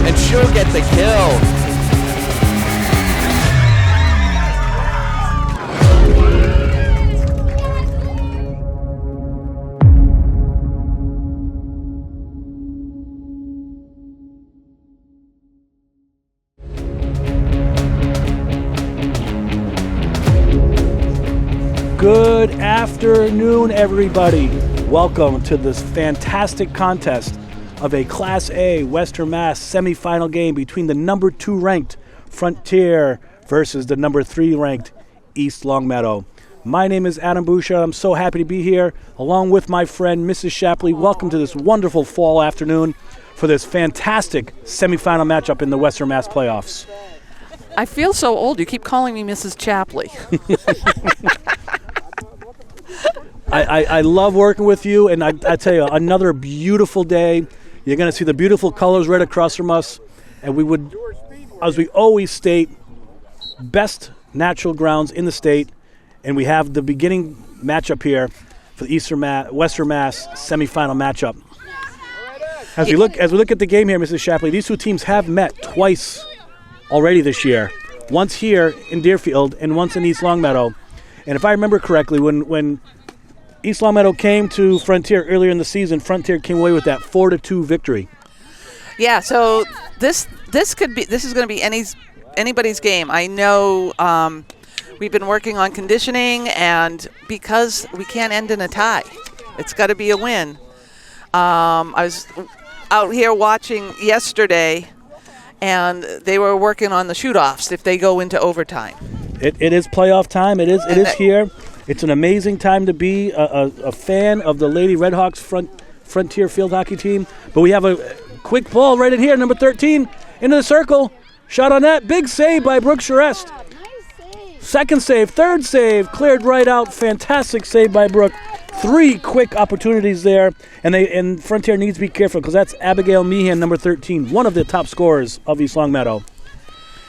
and she'll get the kill. Good afternoon, everybody. Welcome to this fantastic contest of a Class A Western Mass semifinal game between the number 2 ranked Frontier versus the number 3 ranked East Longmeadow. My name is Adam Boucher. I'm so happy to be here along with my friend Mrs. Shapley. Welcome to this wonderful fall afternoon for this fantastic semifinal matchup in the Western Mass playoffs. I feel so old. You keep calling me Mrs. Shapley. I love working with you, and I tell you, another beautiful day. You're going to see the beautiful colors right across from us, and we would, as we always state, best natural grounds in the state, and we have the beginning matchup here for the Western Mass semifinal matchup. As we look at the game here, Mrs. Shapley, these two teams have met twice already this year. Once here in Deerfield and once in East Longmeadow. And if I remember correctly, when East Longmeadow came to Frontier earlier in the season, Frontier came away with that 4-2 victory. Yeah, so this is going to be anybody's game. I know we've been working on conditioning, and because we can't end in a tie, it's got to be a win. I was out here watching yesterday, and they were working on the shoot-offs if they go into overtime. It is playoff time. It is here. It's an amazing time to be a fan of the Lady Redhawks Frontier field hockey team. But we have a quick ball right in here, number 13, into the circle. Shot on net. Big save by Brooke Charest. Second save, third save, cleared right out. Fantastic save by Brooke. 3 quick opportunities there, and Frontier needs to be careful because that's Abigail Meehan, number 13, one of the top scorers of East Longmeadow.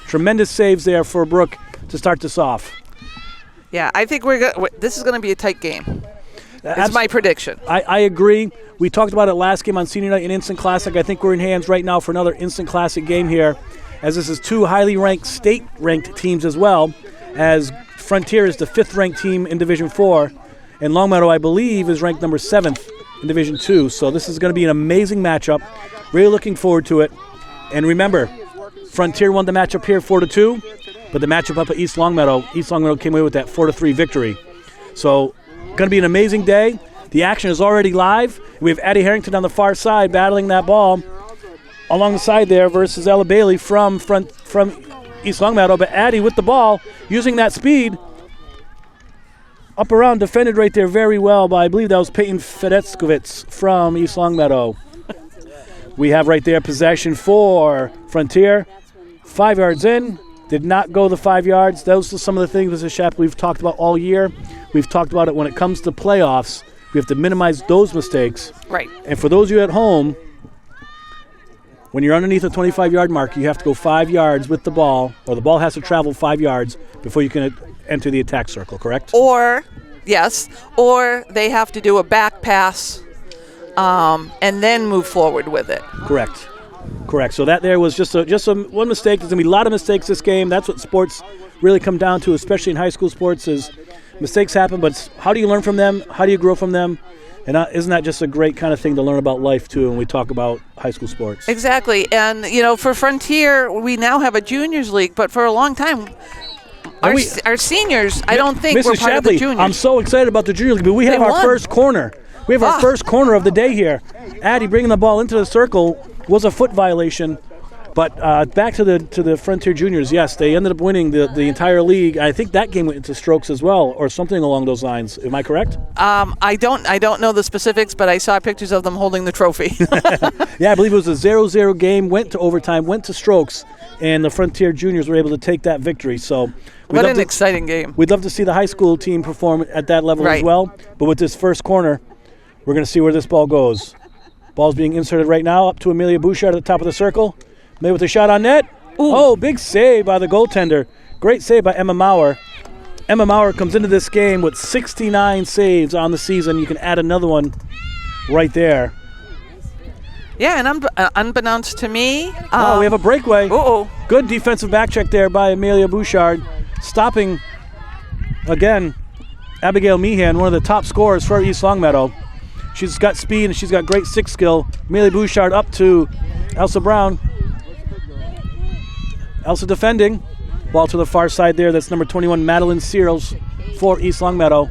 Tremendous saves there for Brooke to start this off. Yeah, I think this is going to be a tight game. That's my prediction. I agree. We talked about it last game on Senior Night in Instant Classic. I think we're in hands right now for another Instant Classic game here, as this is 2 highly ranked, state-ranked teams as well, as Frontier is the 5th-ranked team in Division 4, and Longmeadow, I believe, is ranked number 7th in Division 2. So this is going to be an amazing matchup. Really looking forward to it. And remember, Frontier won the matchup here 4-2, but the matchup up at East Longmeadow came away with that 4-3 victory. So going to be an amazing day. The action is already live. We have Addie Harrington on the far side battling that ball along the side there versus Ella Bailey from East Longmeadow. But Addie with the ball, using that speed, up around, defended right there very well by, I believe that was Peyton Fedetskovitz from East Longmeadow. We have right there possession for Frontier. 5 yards in, did not go the 5 yards. Those are some of the things, Mr. Shapley, we've talked about all year. We've talked about it when it comes to playoffs. We have to minimize those mistakes. Right. And for those of you at home, when you're underneath the 25-yard mark, you have to go 5 yards with the ball, or the ball has to travel 5 yards before you can enter the attack circle, correct? Or they have to do a back pass and then move forward with it. Correct. So that there was just one mistake. There's going to be a lot of mistakes this game. That's what sports really come down to, especially in high school sports, is mistakes happen, but how do you learn from them? How do you grow from them? And isn't that just a great kind of thing to learn about life, too, when we talk about high school sports? Exactly. And, for Frontier, we now have a juniors league, but for a long time, our seniors, I don't think, were part of the juniors. I'm so excited about the junior league, but we have our first corner. We have our first corner of the day here. Addie bringing the ball into the circle was a foot violation. But back to the Frontier Juniors, yes, they ended up winning the entire league. I think that game went into strokes as well, or something along those lines. Am I correct? I don't know the specifics, but I saw pictures of them holding the trophy. Yeah, I believe it was a 0-0 game, went to overtime, went to strokes, and the Frontier Juniors were able to take that victory. So what an exciting game. We'd love to see the high school team perform at that level as well. But with this first corner, we're going to see where this ball goes. Ball's being inserted right now up to Amelia Bouchard at the top of the circle. Made with a shot on net. Ooh. Oh, big save by the goaltender. Great save by Emma Maurer. Emma Maurer comes into this game with 69 saves on the season. You can add another one right there. Yeah, and unbeknownst to me... we have a breakaway. Uh-oh. Good defensive back check there by Amelia Bouchard. Stopping, again, Abigail Meehan, one of the top scorers for East Longmeadow. She's got speed and she's got great stick skill. Amelia Bouchard up to Elsa Brown. Elsa defending. Ball to the far side there. That's number 21, Madeline Searles for East Longmeadow.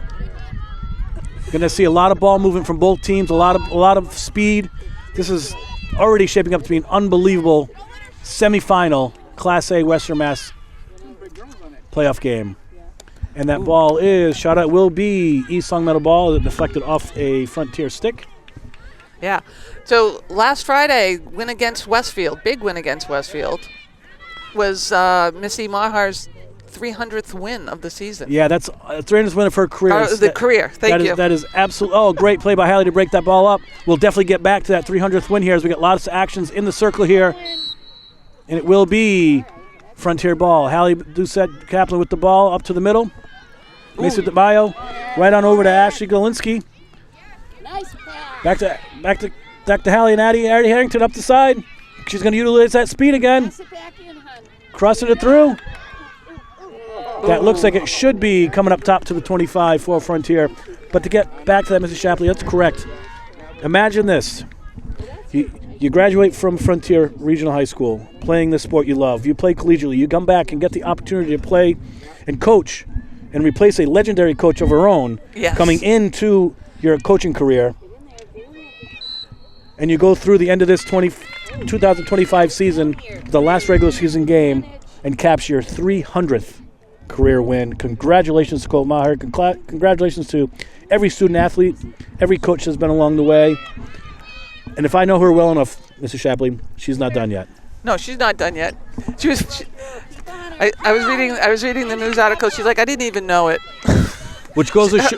Going to see a lot of ball movement from both teams, a lot of speed. This is already shaping up to be an unbelievable semifinal Class A Western Mass playoff game. And that ball is shot at, will be East Longmeadow ball that deflected off a Frontier stick. Yeah. So last Friday, win against Westfield, big win against Westfield, was Missy Mahar's 300th win of the season. Yeah, that's 300th win of her career. Career. Thank you. That is absolutely. Oh, great play by Hallie to break that ball up. We'll definitely get back to that 300th win here as we get lots of actions in the circle here. And it will be Frontier ball. Hallie Doucette Kaplan with the ball up to the middle. Macy DeBayo right on over to Ashley Galinsky. Nice pass. Back to Hallie and Addie Harrington up the side. She's going to utilize that speed again. Crossing it through. That looks like it should be coming up top to the 25 for Frontier. But to get back to that, Mrs. Shapley, that's correct. Imagine this. You graduate from Frontier Regional High School, playing the sport you love. You play collegiately. You come back and get the opportunity to play and coach and replace a legendary coach of her own coming into your coaching career. And you go through the end of this 2025 season, the last regular season game, and capture your 300th career win. Congratulations to Colt Maher. Congratulations to every student athlete, every coach that's been along the way. And if I know her well enough, Mrs. Shapley, she's not done yet. No, she's not done yet. I was reading the news article. She's like, I didn't even know it. Which goes to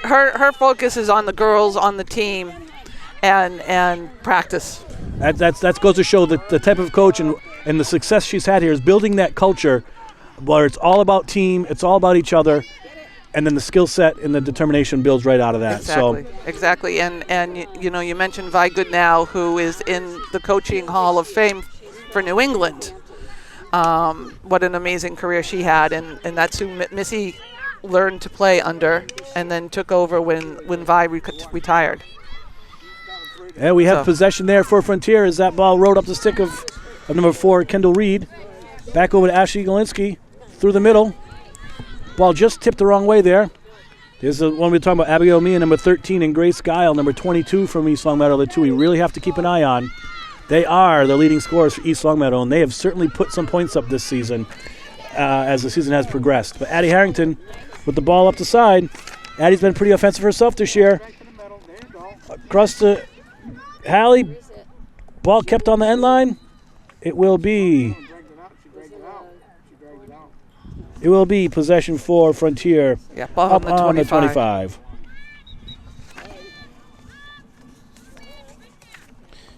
her focus is on the girls on the team and practice. That goes to show that the type of coach and the success she's had here is building that culture where it's all about team, it's all about each other, and then the skill set and the determination builds right out of that. Exactly. And you mentioned Vi Goodnow, who is in the Coaching Hall of Fame for New England. What an amazing career she had, and that's who Missy learned to play under and then took over when Vi retired. Yeah, we have possession there for Frontier as that ball rode up the stick of number 4, Kendall Reed. Back over to Ashley Galinsky through the middle. Ball just tipped the wrong way there. Here's the one we were talking about, Abigail Meehan, number 13, and Grace Guile, number 22 from East Longmeadow, the two we really have to keep an eye on. They are the leading scorers for East Longmeadow, and they have certainly put some points up this season as the season has progressed. But Addie Harrington with the ball up the side. Addie's been pretty offensive herself this year. Across to Hallie. Ball kept on the end line. It will be possession for Frontier up on the 25.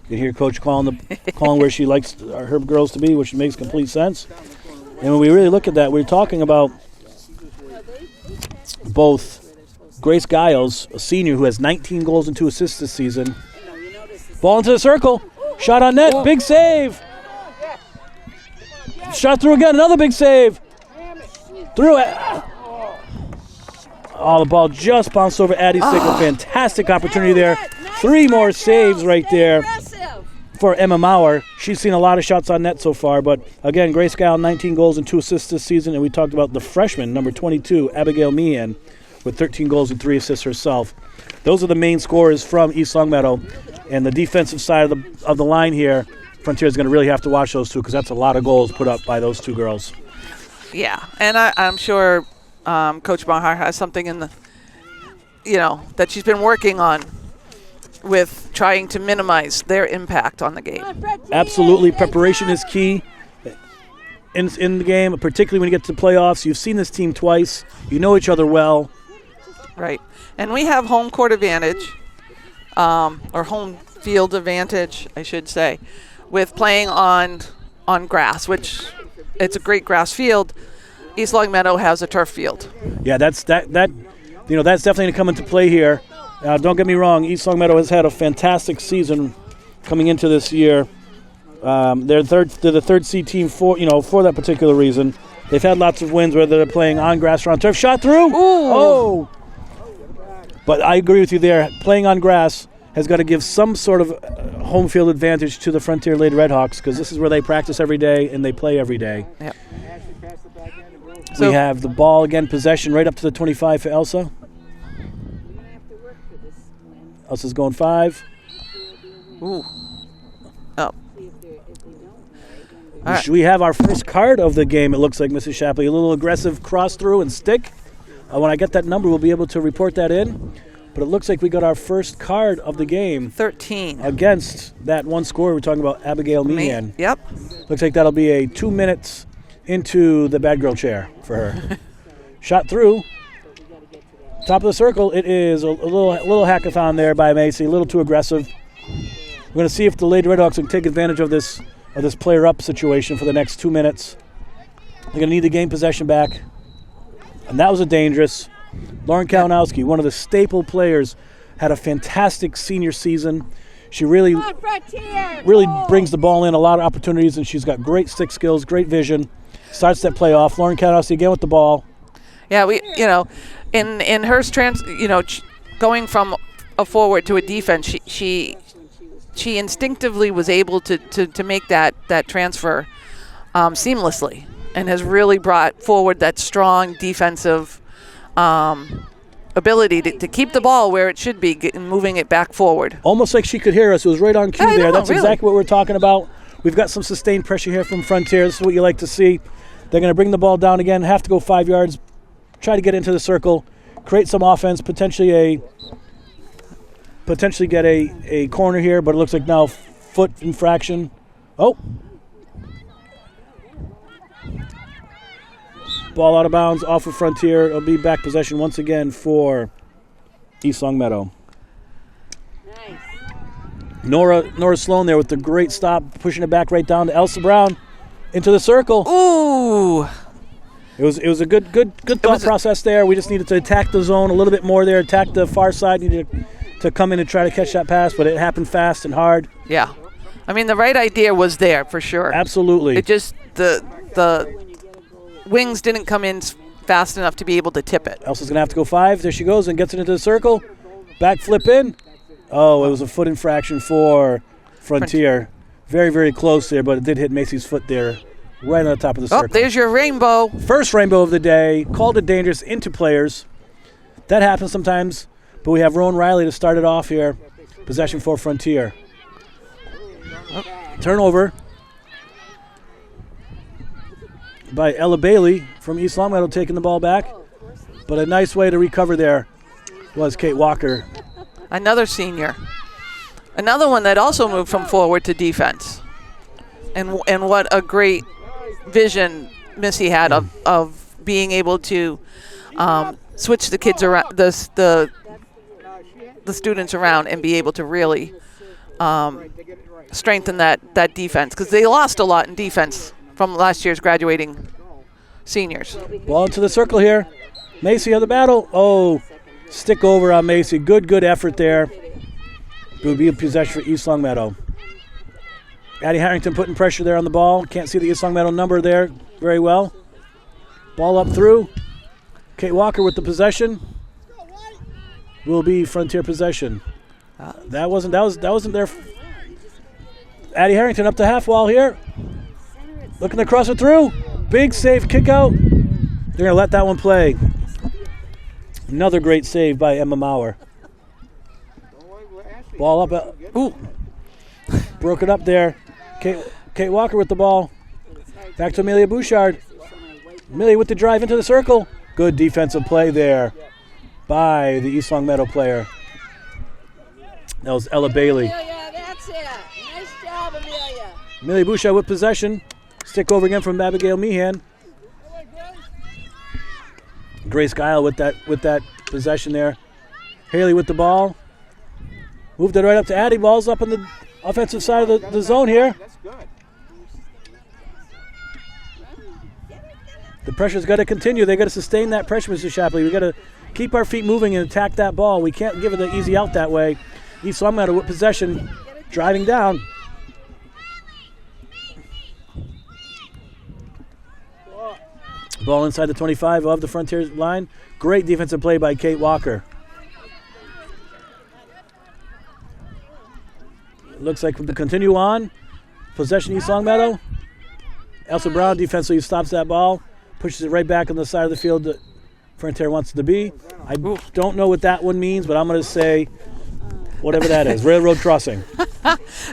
You can hear Coach calling where she likes her girls to be, which makes complete sense. And when we really look at that, we're talking about both Grace Giles, a senior who has 19 goals and 2 assists this season. Ball into the circle. Shot on net. Big save. Shot through again. Another big save. Through it. Oh, the ball just bounced over Addie's stick. A fantastic opportunity there. 3 more saves right there for Emma Maurer. She's seen a lot of shots on net so far, but again, Grace Guile, 19 goals and 2 assists this season, and we talked about the freshman, number 22, Abigail Meehan, with 13 goals and 3 assists herself. Those are the main scorers from East Longmeadow, and the defensive side of the line here, Frontier is going to really have to watch those two because that's a lot of goals put up by those two girls. Yeah, and I'm sure Coach Maher has something in that she's been working on with trying to minimize their impact on the game. Absolutely. Preparation is key in the game, particularly when you get to the playoffs. You've seen this team twice. You know each other well. Right. And we have home court advantage, or home field advantage, I should say, with playing on grass, which it's a great grass field. East Longmeadow has a turf field. Yeah, that's definitely going to come into play here. Don't get me wrong, East Longmeadow has had a fantastic season coming into this year. They're the third seed team for that particular reason. They've had lots of wins, whether they're playing on grass or on turf. Shot through. Ooh. Oh! But I agree with you there. Playing on grass has got to give some sort of home field advantage to the Frontier Lady Redhawks because this is where they practice every day and they play every day. Yep. We have the ball again, possession right up to the 25 for Elsa. Elsa's going 5. Ooh. Oh. We have our first card of the game, it looks like, Mrs. Shapley. A little aggressive cross through and stick. When I get that number, we'll be able to report that in. But it looks like we got our first card of the game. 13. Against that one scorer we're talking about, Abigail Meehan. Yep. Looks like that'll be a 2 minutes into the bad girl chair for her. Shot through. Top of the circle. It is a little hackathon there by Macy. A little too aggressive. We're going to see if the Lady Redhawks can take advantage of this player-up situation for the next 2 minutes. They're going to need to gain possession back. And that was a dangerous. Lauren Kalinowski, one of the staple players, had a fantastic senior season. She really brings the ball in, a lot of opportunities, and she's got great stick skills, great vision. Starts that play off. Lauren Kalinowski again with the ball. Yeah, in her going from a forward to a defense, she instinctively was able to make that transfer seamlessly, and has really brought forward that strong defensive ability to keep the ball where it should be, moving it back forward. Almost like she could hear us. It was right on cue there. That's really exactly what we're talking about. We've got some sustained pressure here from Frontier. This is what you like to see. They're going to bring the ball down again, have to go 5 yards, try to get into the circle, create some offense, potentially get a corner here, but it looks like now foot infraction. Oh. Ball out of bounds, off of Frontier. It'll be back possession once again for East Longmeadow. Nice. Nora Sloan there with the great stop, pushing it back right down to Elsa Brown into the circle. Ooh. It was a good thought process there. We just needed to attack the zone a little bit more there, attack the far side, needed to come in and try to catch that pass, but it happened fast and hard. Yeah. I mean, the right idea was there for sure. Absolutely. It just, the wings didn't come in fast enough to be able to tip it. Elsa's going to have to go 5. There she goes and gets it into the circle. Back flip in. Oh, it was a foot infraction for Frontier. Very, very close there, but it did hit Macy's foot there, right on the top of the circle. Oh, there's your rainbow. First rainbow of the day. Called it dangerous into players. That happens sometimes, but we have Rowan Riley to start it off here. Possession for Frontier. Turnover by Ella Bailey from East Longmeadow taking the ball back. But a nice way to recover there was Kate Walker. Another senior. Another one that also moved from forward to defense. And what a great vision Missy had of being able to switch the kids around, the students around, and be able to really strengthen that defense, because they lost a lot in defense from last year's graduating seniors. Ball into the circle here. Macy on the battle. Oh, stick over on Macy. Good effort there. It would be a possession for East Longmeadow. Addie Harrington putting pressure there on the ball. Can't see the East Longmeadow number there very well. Ball up through. Kate Walker with the possession. Will be Frontier possession. That wasn't their. Addie Harrington up the half wall here. Looking to cross it through. Big save, kick out. They're going to let that one play. Another great save by Emma Maurer. Ball up. Ooh. Broke it up there. Kate Walker with the ball. Back to Amelia Bouchard. Amelia with the drive into the circle. Good defensive play there by the East Longmeadow player. That was Ella Bailey. Amelia, that's it. Nice job, Amelia. Amelia Bouchard with possession. Stick over again from Abigail Meehan. Grace Guile with that possession there. Haley with the ball. Moved it right up to Addie. Ball's up on the offensive side of the zone here. The pressure's got to continue. They got to sustain that pressure, Mr. Shapley. We got to keep our feet moving and attack that ball. We can't give it an easy out that way. East Longmeadow with possession. driving down. Ball inside the 25 of the Frontier line. Great defensive play by Kate Walker. Looks like we'll continue on. Possession East Longmeadow. Elsa Brown defensively stops that ball, pushes it right back on the side of the field that Frontier wants it to be. I don't know what that one means, but I'm going to say whatever that is. Railroad crossing.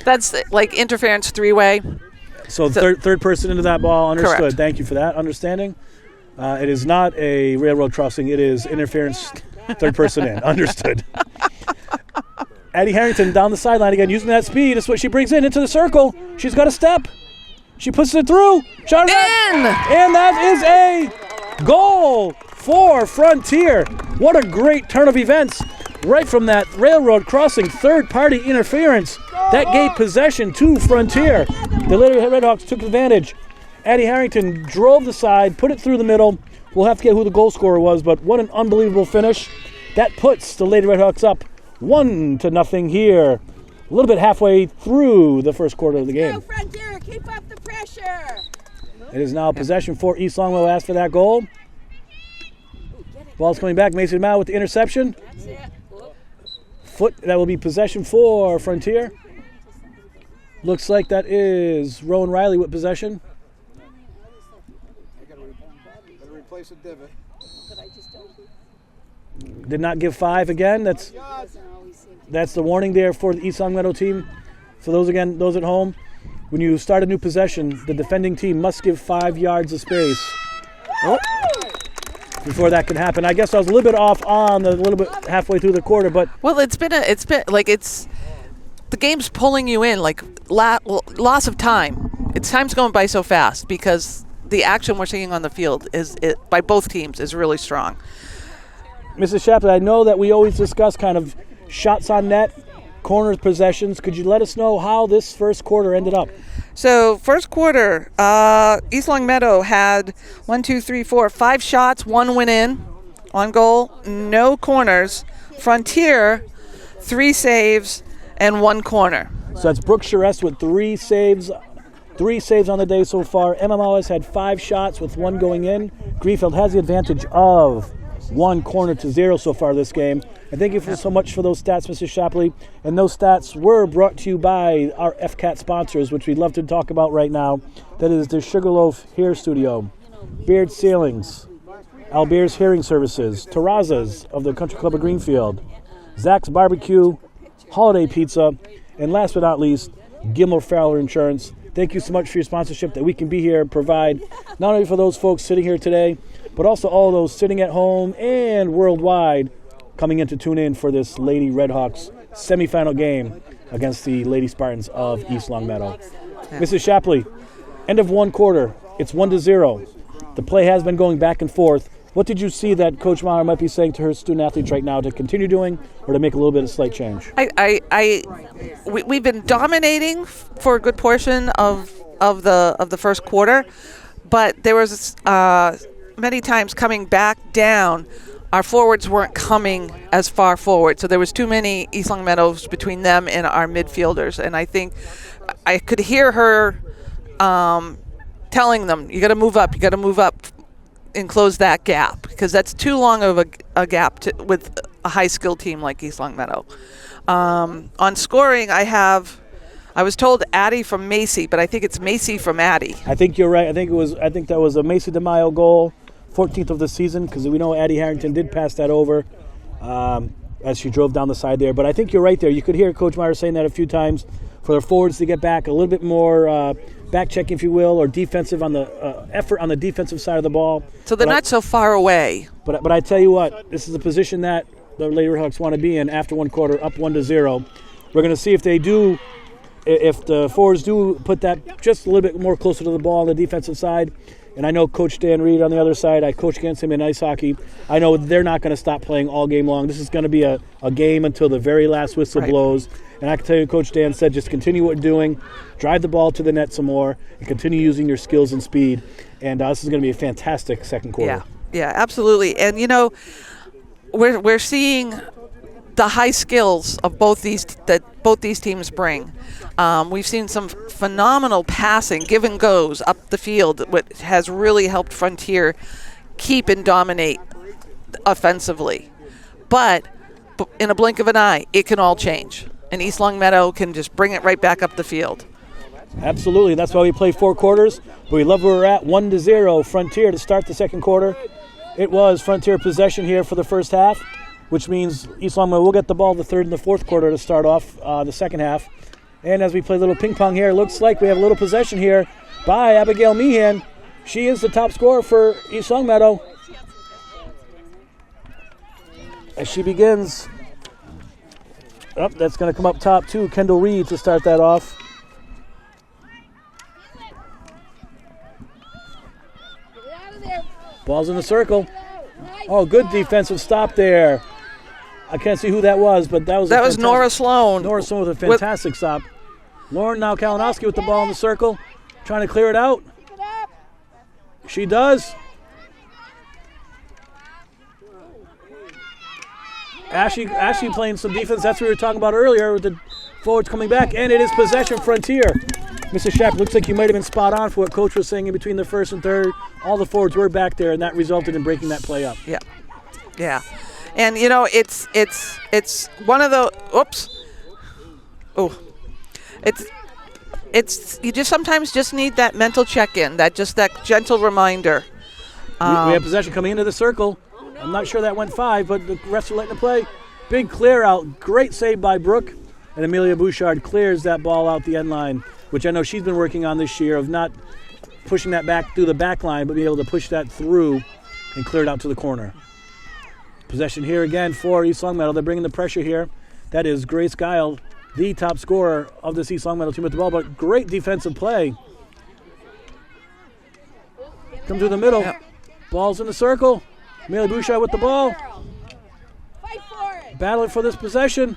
That's like interference three-way. So third person into that ball. Understood. Correct. Thank you for that understanding. It is not a railroad crossing. It is interference, third person in. Understood. Addie Harrington down the sideline again, using that speed. That's what she brings into the circle. She's got a step. She puts it through. Shot it In! and that is a goal for Frontier. What a great turn of events. Right from that railroad crossing, third-party interference. That gave possession to Frontier. The Lady Redhawks took advantage. Addie Harrington drove the side, put it through the middle. We'll have to get who the goal scorer was, but what an unbelievable finish. That puts the Lady Redhawks up 1-0 here. A little bit halfway through the first quarter of the game. Go, Frontier, keep up the pressure. It is now possession for East Longmeadow. Asked for that goal. Ball's coming back. Mason Mao with the interception. That's it. Foot, that will be possession for Frontier. Looks like that is Rowan Riley with possession. Gotta replace a divot. Did not give 5 again. That's the warning there for the East Longmeadow team. For those at home, when you start a new possession, the defending team must give 5 yards of space. Oh. Before that can happen. I guess I was a little bit off on a little bit halfway through the quarter, but Well, it's been the game's pulling you in, like loss of time. Time's going by so fast because the action we're seeing on the field by both teams is really strong. Mrs. Shapley, I know that we always discuss kind of shots on net, corner possessions. Could you let us know how this first quarter ended up? So first quarter, East Longmeadow had 5 shots, 1 went in, on goal, no corners. Frontier, 3 saves and 1 corner. So that's Brooke Charest with 3 saves. 3 saves on the day so far. Emma Mullis had 5 shots with 1 going in. Greenfield has the advantage of 1 corner to 0 so far this game. And thank you so much for those stats, Mrs. Shapley. And those stats were brought to you by our FCAT sponsors, which we'd love to talk about right now. That is the Sugarloaf Hair Studio, Beard Ceilings, Albert's Hearing Services, Terrazas of the Country Club of Greenfield, Zach's Barbecue, Holiday Pizza, and last but not least, Gilmore Fowler Insurance. Thank you so much for your sponsorship that we can be here and provide not only for those folks sitting here today, but also all those sitting at home and worldwide coming in to tune in for this Lady Redhawks semifinal game against the Lady Spartans of East Longmeadow. Mrs. Shapley, end of 1 quarter. It's 1-0. The play has been going back and forth. What did you see that Coach Maher might be saying to her student athletes right now to continue doing or to make a little bit of slight change? We've been dominating for a good portion of the first quarter, but there was many times coming back down, our forwards weren't coming as far forward. So there was too many East Longmeadows between them and our midfielders. And I think I could hear her telling them, you got to move up and close that gap, because that's too long of a gap with a high-skilled team like East Longmeadow. On scoring, I was told Addie from Macy, but I think it's Macy from Addie. I think you're right. I think that was a Macy DeMaio goal, 14th of the season, because we know Addie Harrington did pass that over as she drove down the side there. But I think you're right there. You could hear Coach Meyer saying that a few times for their forwards to get back a little bit more back checking, if you will, or defensive on the effort on the defensive side of the ball. So they're not so far away. But I tell you what, this is a position that the Lady Redhawks want to be in after 1 quarter, up 1-0. We're going to see if the forwards do put that just a little bit more closer to the ball on the defensive side. And I know Coach Dan Reed on the other side, I coach against him in ice hockey. I know they're not going to stop playing all game long. This is going to be a game until the very last whistle blows. And I can tell you, Coach Dan said, just continue what you're doing, drive the ball to the net some more, and continue using your skills and speed. And this is going to be a fantastic second quarter. Yeah, absolutely. And, we're seeing the high skills of both these teams bring. We've seen some phenomenal passing, give and goes up the field, which has really helped Frontier keep and dominate offensively. But in a blink of an eye, it can all change. And East Longmeadow can just bring it right back up the field. Absolutely. That's why we play 4 quarters. But we love where we're at, 1-0 Frontier to start the second quarter. It was Frontier possession here for the first half, which means East Longmeadow will get the ball the third and the fourth quarter to start off the second half. And as we play a little ping pong here, it looks like we have a little possession here by Abigail Meehan. She is the top scorer for East Longmeadow. As she begins, that's going to come up top too. Kendall Reed to start that off. Ball's in the circle. Oh, good defensive stop there. I can't see who that was, but that was Nora Sloan. Nora Sloan with a fantastic stop. Lauren now Kalinowski with the ball in the circle, trying to clear it out. She does. Ashley playing some defense. That's what we were talking about earlier with the forwards coming back, and it is possession Frontier. Mrs. Shapp, looks like you might have been spot on for what Coach was saying in between the first and third. All the forwards were back there, and that resulted in breaking that play up. Yeah. And, you know, it's one of the – oops. Oh. It's you just sometimes just need that mental check-in, that gentle reminder. We have possession coming into the circle. I'm not sure that went 5, but the refs are letting it play. Big clear out. Great save by Brooke. And Amelia Bouchard clears that ball out the end line, which I know she's been working on this year of not pushing that back through the back line, but being able to push that through and clear it out to the corner. Possession here again for East Longmeadow. They're bringing the pressure here. That is Grace Guile, the top scorer of this East Longmeadow team with the ball, but great defensive play. Come through the middle. Yep. Ball's in the circle. Amelia Bouchard with the ball. Battling for this possession.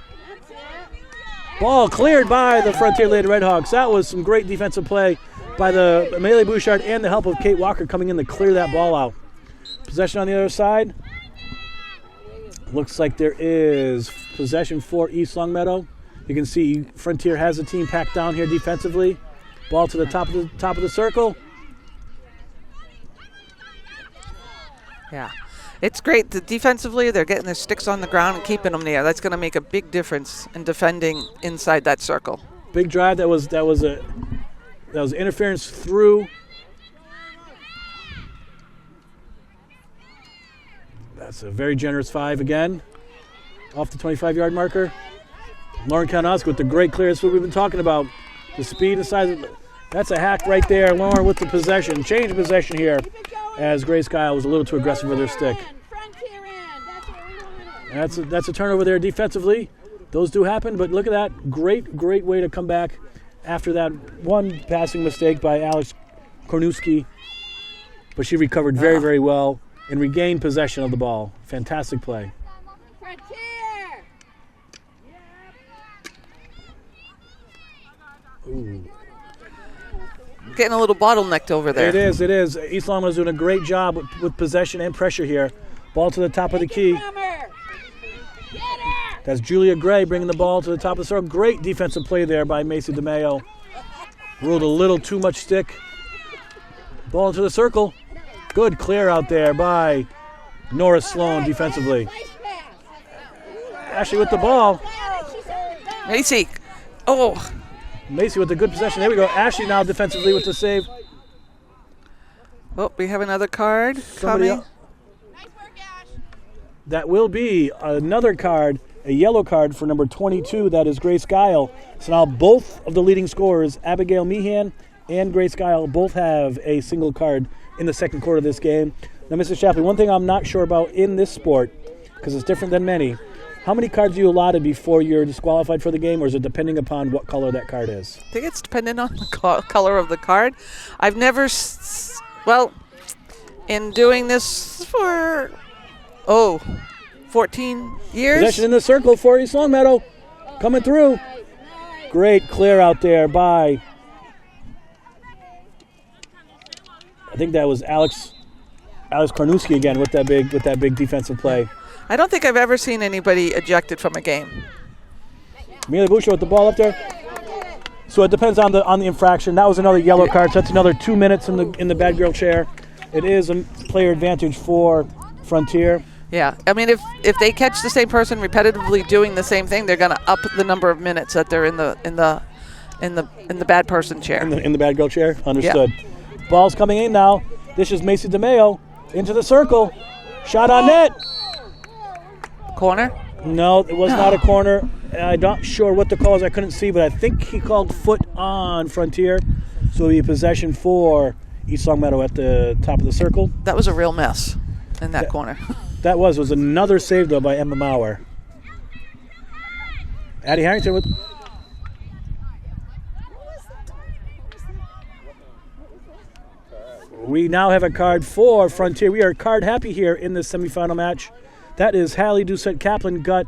Ball cleared by the Frontier Lady Redhawks. That was some great defensive play by the Amelia Bouchard and the help of Kate Walker coming in to clear that ball out. Possession on the other side. Looks like there is possession for East Longmeadow. You can see Frontier has the team packed down here defensively. Ball to the top of the circle. Yeah. It's great. Defensively, they're getting their sticks on the ground and keeping them there. That's going to make a big difference in defending inside that circle. Big drive. That was interference through. That's a very generous 5 again. Off the 25-yard marker. Lauren Kalinowski with the great clear. That's what we've been talking about. The speed and size. That's a hack right there. Lauren with the possession. Change of possession here, as Grace Guile was a little too aggressive with her stick. That's a turnover there defensively. Those do happen, but look at that. Great way to come back after that one passing mistake by Alex Kornewski. But she recovered very, very well and regained possession of the ball. Fantastic play. Ooh. Getting a little bottlenecked over there. It is. East Longmeadow is doing a great job with possession and pressure here. Ball to the top of the key. That's Julia Gray bringing the ball to the top of the circle. Great defensive play there by Macy DeMayo. Ruled a little too much stick. Ball to the circle. Good clear out there by Nora Sloan defensively. Ashley with the ball. Macy. Oh. Macy with the good possession. There we go. Ashley now defensively with the save. Oh, we have another card coming. That will be another card, a yellow card for number 22. That is Grace Guile. So now both of the leading scorers, Abigail Meehan and Grace Guile, both have a single card in the second quarter of this game. Now, Mrs. Shapley, one thing I'm not sure about in this sport, because it's different than many, how many cards are you allotted before you're disqualified for the game, or is it depending upon what color that card is? I think it's dependent on the color of the card. I've never, in doing this for, 14 years. Possession in the circle for East Longmeadow. Coming through. Great clear out there by, I think that was Alex Alex Kornewski again with that big defensive play. I don't think I've ever seen anybody ejected from a game. Amelia Bouchard with the ball up there. So it depends on the infraction. That was another yellow card. So that's another 2 minutes in the bad girl chair. It is a player advantage for Frontier. Yeah, I mean, if they catch the same person repetitively doing the same thing, they're going to up the number of minutes that they're in the bad person chair. In the bad girl chair. Understood. Yeah. Ball's coming in now. This is Macy DeMeo into the circle. Shot on net. Corner? No, it was not a corner. I'm not sure what the call is. I couldn't see, but I think he called foot on Frontier. So it'll be a possession for East Longmeadow at the top of the circle. That was a real mess in that corner. That was another save, though, by Emma Maurer. Addie Harrington with... We now have a card for Frontier. We are card happy here in this semifinal match. That is Hallie Doucette Kaplan got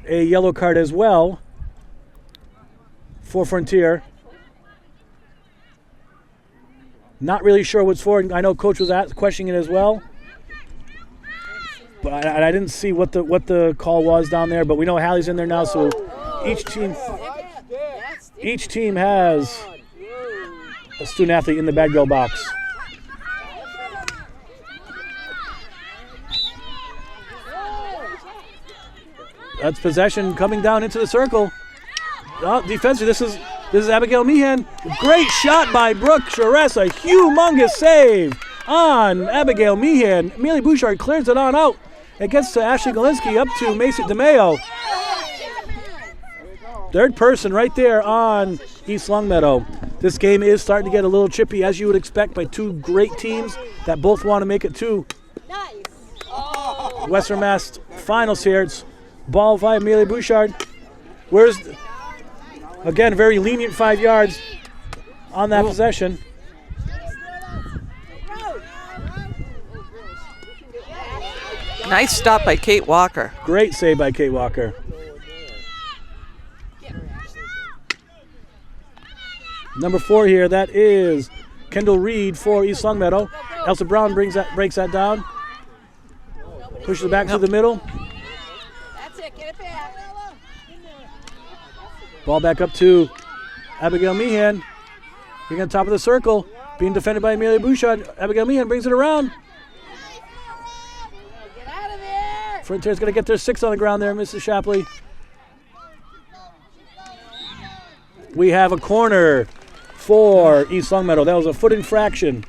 a yellow card as well for Frontier. Not really sure what's for. I know Coach was questioning it as well. But I didn't see what the call was down there. But we know Hallie's in there now, so each team has a student athlete in the bad girl box. That's possession coming down into the circle. Oh, defensive. This is Abigail Meehan. Great shot by Brooke Charest. A humongous save on Abigail Meehan. Amelia Bouchard clears it on out. It gets to Ashley Galinsky up to Macy DeMeo. Third person right there on East Longmeadow. This game is starting to get a little chippy, as you would expect, by two great teams that both want to make it to Western Mass finals here. It's ball by Amelia Bouchard. Again, very lenient 5 yards on that possession. Nice stop by Kate Walker. Great save by Kate Walker. Number 4 here, that is Kendall Reed for East Longmeadow. Elsa Brown breaks that down. Pushes it back to the middle. That's it, get it back. Ball back up to Abigail Meehan. Being on top of the circle. Being defended by Amelia Bouchard. Abigail Meehan brings it around. Get out of there. Frontier's going to get their 6 on the ground there, Mrs. Shapley. We have a corner for East Longmeadow. That was a foot infraction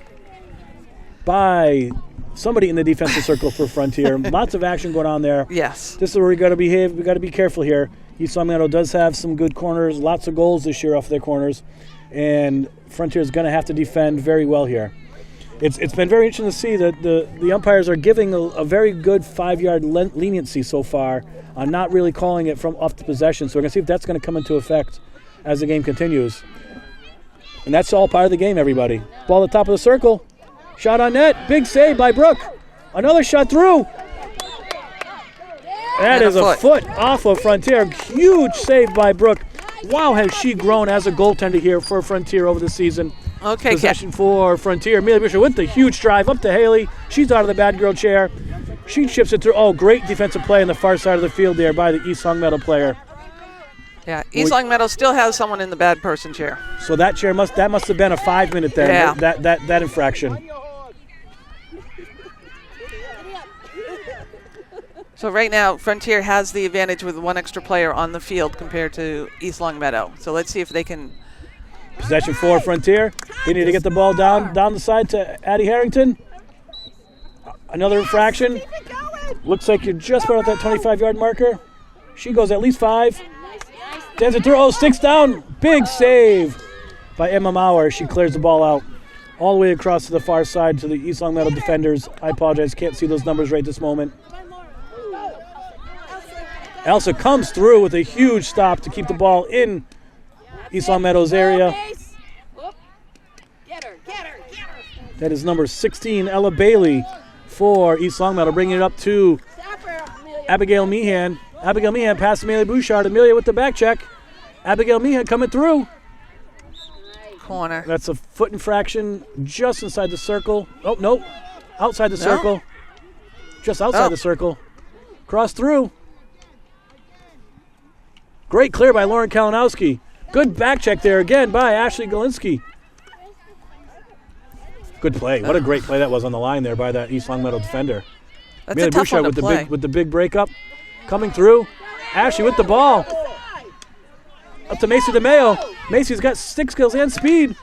by somebody in the defensive circle for Frontier. Lots of action going on there. Yes. This is where we got to behave. We got to be careful here. East Longmeadow does have some good corners, lots of goals this year off their corners, and Frontier is going to have to defend very well here. It's been very interesting to see that the umpires are giving a very good 5-yard leniency so far on not really calling it from off the possession. So we're going to see if that's going to come into effect as the game continues. And that's all part of the game, everybody. Ball at the top of the circle. Shot on net. Big save by Brooke. Another shot through. That is a foot off of Frontier. Huge save by Brooke. Wow, has she grown as a goaltender here for Frontier over the season. Okay, possession for Frontier. Amelia Bouchard with the huge drive up to Haley. She's out of the bad girl chair. She chips it through. Oh, great defensive play on the far side of the field there by the East Longmeadow player. Yeah, East Longmeadow still has someone in the bad person chair. So that chair must have been a 5-minute there. Yeah. That infraction. So right now, Frontier has the advantage with one extra player on the field compared to East Longmeadow. So let's see if they can. Possession for Frontier. They need to get the ball down the side to Addie Harrington. Another infraction. Looks like you're just about at that 25-yard marker. She goes at least 5. Sends it through. Oh, sticks down. Big save by Emma Maurer. She clears the ball out all the way across to the far side to the East Longmeadow defenders. I apologize. Can't see those numbers right this moment. Elsa comes through with a huge stop to keep the ball in East Longmeadow's area. That is number 16, Ella Bailey for East Longmeadow, bringing it up to Abigail Meehan. Abigail Meehan past Amelia Bouchard. Amelia with the back check. Abigail Meehan coming through. Corner. That's a foot infraction just inside the circle. Oh, no. Outside the circle. Just outside the circle. Cross through. Great clear by Lauren Kalinowski. Good back check there again by Ashley Galinsky. Good play. What a great play that was on the line there by that East Longmeadow defender. That's a tough one to play. With the big breakup. Coming through. Ashley with the ball. Up to Macy DeMayo. Macy's got stick skills and speed.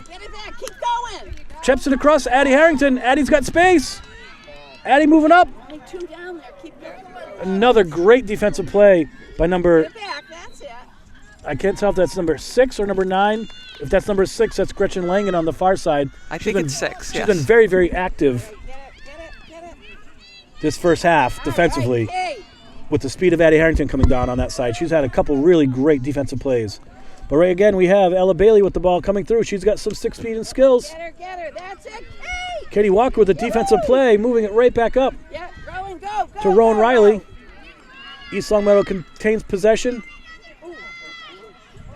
Get it back. Keep going. Chips it across to Addie Harrington. Addie's got space. Addie moving up. Only 2 down there. Keep going. Another great defensive play by number, Get back. That's it. I can't tell if that's number 6 or number 9. If that's number 6, that's Gretchen Langen on the far side. I think it's 6, She's been very, very active Get it. this first half defensively. Hey. With the speed of Addie Harrington coming down on that side. She's had a couple really great defensive plays. But right again, we have Ella Bailey with the ball coming through. She's got some stick speed and skills. Get her. That's it. Hey. Katie Walker with a defensive play, moving it right back up Yeah, Rowan, go. to Rowan Riley. East Longmeadow contains possession.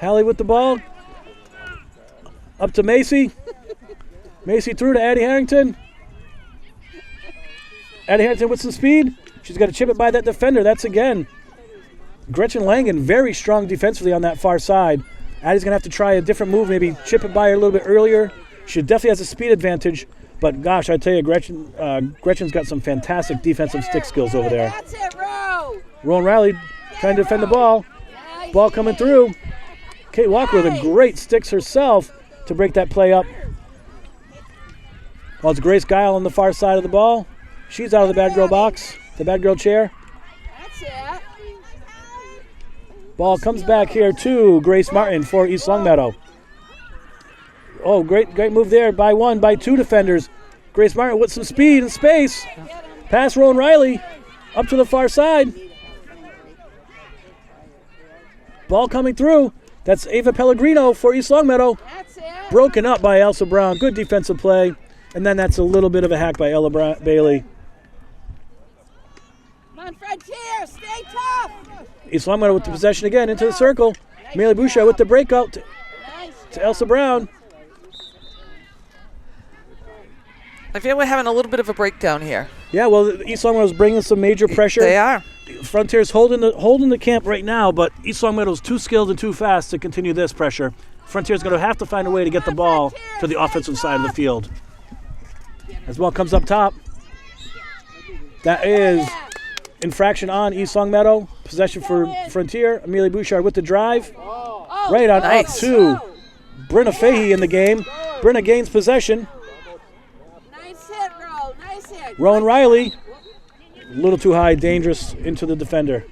Hallie with the ball. Up to Macy. Macy through to Addie Harrington. Addie Harrington with some speed. She's got to chip it by that defender. That's again Gretchen Langen, very strong defensively on that far side. Addie's going to have to try a different move, maybe chip it by her a little bit earlier. She definitely has a speed advantage, but gosh, I tell you, Gretchen's got some fantastic defensive stick skills over there. That's it, Row. Rowan Riley trying to defend the ball. Ball coming through. Kate Walker with a great sticks herself to break that play up. Well, it's Grace Guile on the far side of the ball. She's out of the bad girl box, the bad girl chair. That's it. Ball comes back here to Grace Martin for East Longmeadow. Oh, great move there by 2 defenders. Grace Martin with some speed and space. Pass Rowan Riley up to the far side. Ball coming through. That's Ava Pellegrino for East Longmeadow. That's it. Broken up by Elsa Brown. Good defensive play. And then that's a little bit of a hack by Ella Bailey. Come on, Frontier. Stay tough. East Longmeadow with the possession again into the circle. Amelia Bouchard with the breakout to Elsa Brown. I feel we're having a little bit of a breakdown here. Yeah, well, East Longmeadow's bringing some major pressure. They are. Frontier's holding the camp right now, but East Longmeadow's too skilled and too fast to continue this pressure. Frontier's going to have to find a way to get the ball to the offensive side of the field. As ball comes up top. That is infraction on East Longmeadow. Possession for Frontier. Amelia Bouchard with the drive. Right on up to Brenna Fahey in the game. Brenna gains possession. Nice hit, Row. Nice hit. Rowan Riley. A little too high, dangerous into the defender.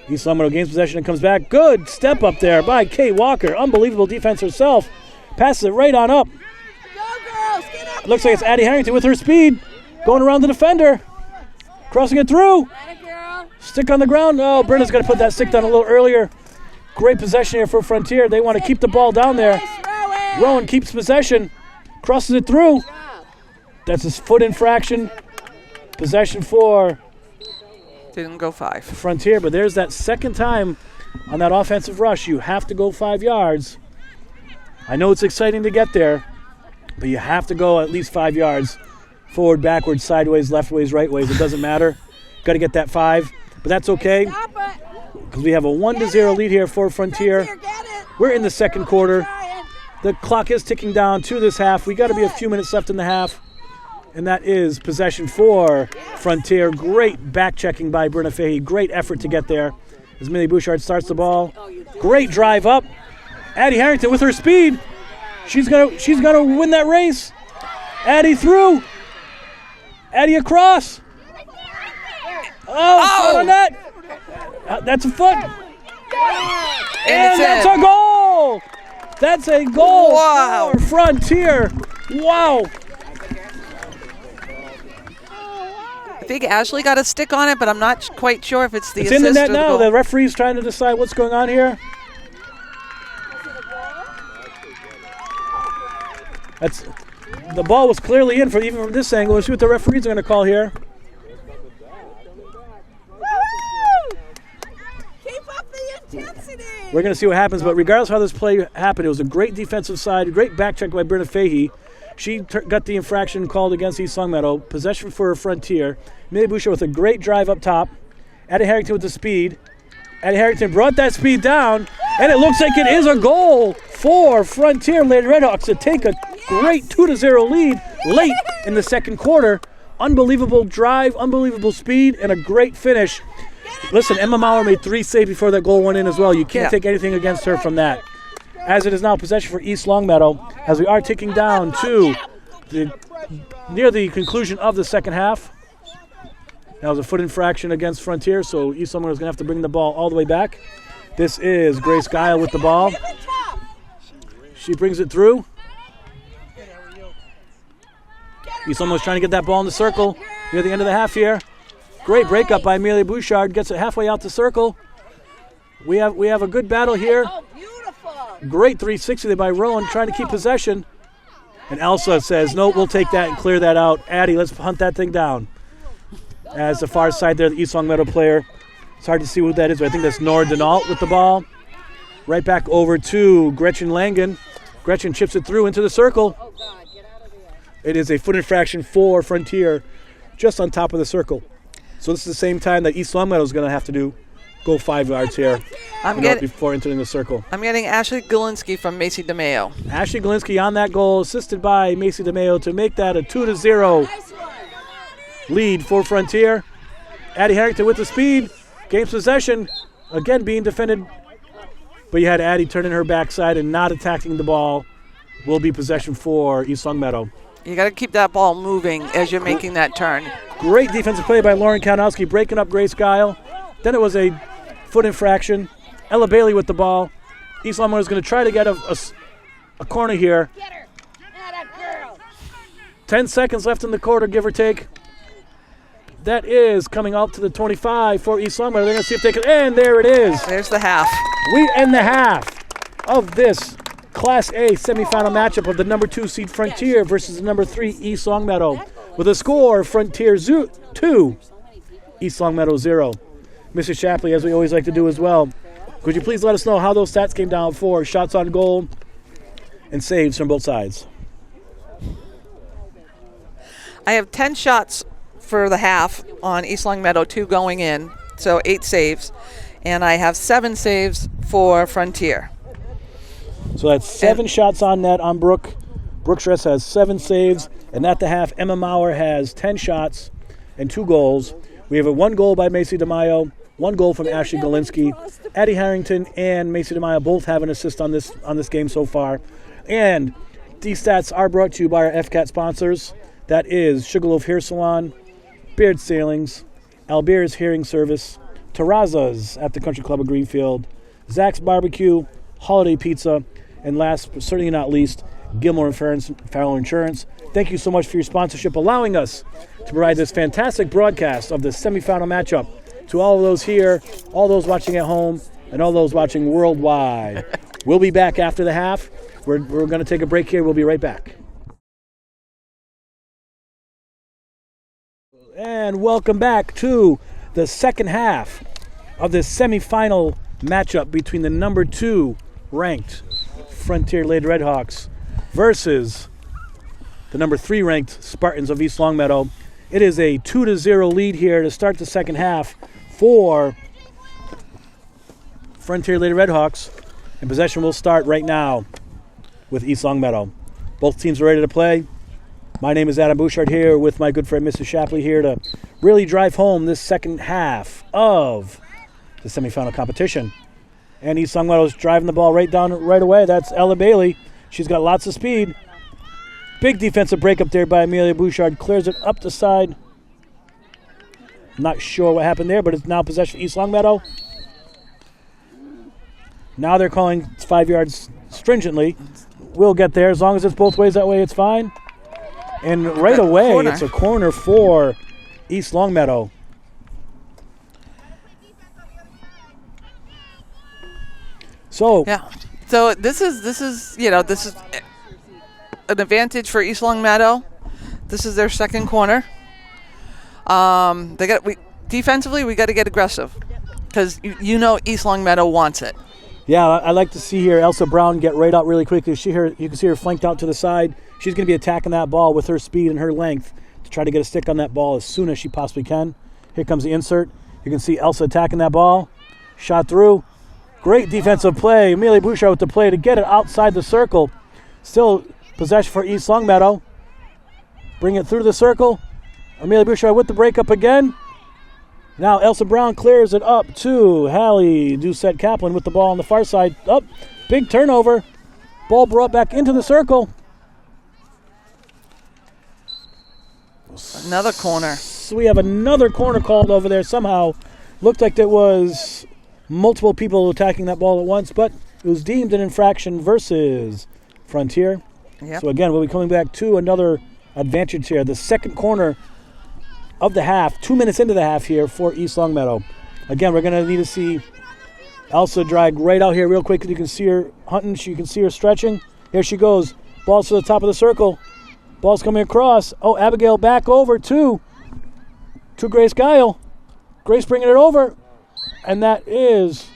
East Longmeadow gains possession and comes back. Good step up there by Kay Walker. Unbelievable defense herself. Passes it right on up. Go, girls. Get up. Looks like it's Addie Harrington with her speed. Going around the defender. Crossing it through. Atta girl. Stick on the ground. Oh, Brenna's got to put that stick down a little earlier. Great possession here for Frontier. They want to keep the ball down there. Nice, Rowan. Rowan keeps possession. Crosses it through. That's his foot infraction. Possession for Didn't go 5. Frontier, but there's that second time on that offensive rush. You have to go 5 yards. I know it's exciting to get there, but you have to go at least 5 yards. Forward, backwards, sideways, left ways, right ways. It doesn't matter. Got to get that 5, but that's okay Stop it. because we have a 1-0 lead here for Frontier. Frontier, get it. We're in the second quarter. Trying. The clock is ticking down to this half. We got to be a few minutes left in the half. And that is possession for Frontier. Great back checking by Brenna Fahey. Great effort to get there. As Millie Bouchard starts the ball. Great drive up. Addie Harrington with her speed. She's gonna win that race. Addie through. Addie across. Oh, foot on that. That's a foot. And that's a goal. That's a goal Wow. for Frontier. Wow. I think Ashley got a stick on it, but I'm not quite sure if it's the It's assist in the net or now. goal. The referee's trying to decide what's going on here. The ball was clearly in even from this angle. Let's see what the referees are going to call here. Woo-hoo! Keep up the intensity. We're going to see what happens, but regardless of how this play happened, it was a great defensive side, a great back check by Brenna Fahey. She got the infraction called against East Longmeadow. Possession for Frontier. Amelia Bouchard with a great drive up top. Addie Harrington with the speed. Addie Harrington brought that speed down, and it looks like it is a goal for Frontier Lady Redhawks to take a great 2-0 lead late in the second quarter. Unbelievable drive, unbelievable speed, and a great finish. Listen, Emma Maurer made 3 saves before that goal went in as well. You can't take anything against her from that. As it is now possession for East Longmeadow, as we are ticking down to near the conclusion of the second half. That was a foot infraction against Frontier, so East Longmeadow is going to have to bring the ball all the way back. This is Grace Guile with the ball. She brings it through. East Longmeadow is trying to get that ball in the circle near the end of the half here. Great breakup by Amelia Bouchard. Gets it halfway out the circle. We have a good battle here. Great 360 there by Rowan, trying to keep possession. And Elsa says, no, we'll take that and clear that out. Addie, let's hunt that thing down. As the far side there, the East Longmeadow player. It's hard to see who that is, but I think that's Nora Denault with the ball. Right back over to Gretchen Langen. Gretchen chips it through into the circle. It is a foot infraction for Frontier just on top of the circle. So this is the same time that East Longmeadow is going to have to go 5 yards here before entering the circle. I'm getting Ashley Galinsky from Macy DeMayo. Ashley Galinsky on that goal, assisted by Macy DeMayo to make that a 2-0 lead for Frontier. Addie Harrington with the speed, gains possession, again being defended, but you had Addie turning her backside and not attacking the ball. Will be possession for East Longmeadow. You got to keep that ball moving as you're making that turn. Great defensive play by Lauren Kaunowski, breaking up Grace Guile. Then it was a foot infraction. Ella Bailey with the ball. East Longmeadow is going to try to get a corner here. 10 seconds left in the quarter, give or take. That is coming up to the 25 for East Longmeadow. They're going to see if they can, and there it is. There's the half. We end the half of this Class A semifinal matchup of the number 2 seed Frontier versus the number 3 East Longmeadow. With a score, Frontier 2, East Longmeadow 0. Mrs. Shapley, as we always like to do as well, could you please let us know how those stats came down for shots on goal and saves from both sides? I have 10 shots for the half on East Longmeadow, 2 going in, so 8 saves. And I have 7 saves for Frontier. So that's 7 shots on net on Brooke. Brooke Schress has 7 saves. And at the half, Emma Maurer has 10 shots and 2 goals. We have a 1 goal by Macy DeMayo, 1 goal from Ashley Galinsky. Addie Harrington and Macy DeMayo both have an assist on this game so far. And these stats are brought to you by our FCAT sponsors. That is Sugarloaf Hair Salon, Beard Sailings, Albert's Hearing Service, Terrazas at the Country Club of Greenfield, Zach's Barbecue, Holiday Pizza, and last but certainly not least, Gilmore and Farrell Insurance. Thank you so much for your sponsorship, allowing us to provide this fantastic broadcast of the semifinal matchup to all of those here, all those watching at home, and all those watching worldwide. We'll be back after the half. We're going to take a break here. We'll be right back. And welcome back to the second half of this semifinal matchup between the number 2 ranked Frontier Lady Redhawks versus the number 3 ranked Spartans of East Longmeadow. It is a 2-0 lead here to start the second half for Frontier Lady Redhawks. And possession will start right now with East Longmeadow. Both teams are ready to play. My name is Adam Bouchard here with my good friend Mrs. Shapley here to really drive home this second half of the semifinal competition. And East Longmeadow is driving the ball right away. That's Ella Bailey. She's got lots of speed. Big defensive break up there by Amelia Bouchard. Clears it up the side. Not sure what happened there, but it's now possession East Longmeadow. Now they're calling 5 yards stringently. We'll get there. As long as it's both ways that way, it's fine. And right away, it's a corner for East Longmeadow. So this is an advantage for East Longmeadow. This is their second corner. Defensively, we got to get aggressive because East Longmeadow wants it. Yeah, I like to see here Elsa Brown get right out really quickly. You can see her flanked out to the side. She's going to be attacking that ball with her speed and her length to try to get a stick on that ball as soon as she possibly can. Here comes the insert. You can see Elsa attacking that ball. Shot through. Great defensive play. Amelia Bouchard with the play to get it outside the circle. Still possession for East Longmeadow. Bring it through the circle. Amelia Bouchard with the breakup again. Now Elsa Brown clears it up to Hallie Doucette Kaplan with the ball on the far side. Up, big turnover. Ball brought back into the circle. Another corner. So we have another corner called over there somehow. Looked like there was multiple people attacking that ball at once, but it was deemed an infraction versus Frontier. Yep. So again, we'll be coming back to another advantage here. The second corner of the half, 2 minutes into the half here for East Longmeadow. Again, we're going to need to see Elsa drag right out here real quick. You can see her hunting. You can see her stretching. Here she goes. Ball's to the top of the circle. Ball's coming across. Oh, Abigail back over to Grace Guile. Grace bringing it over. And that is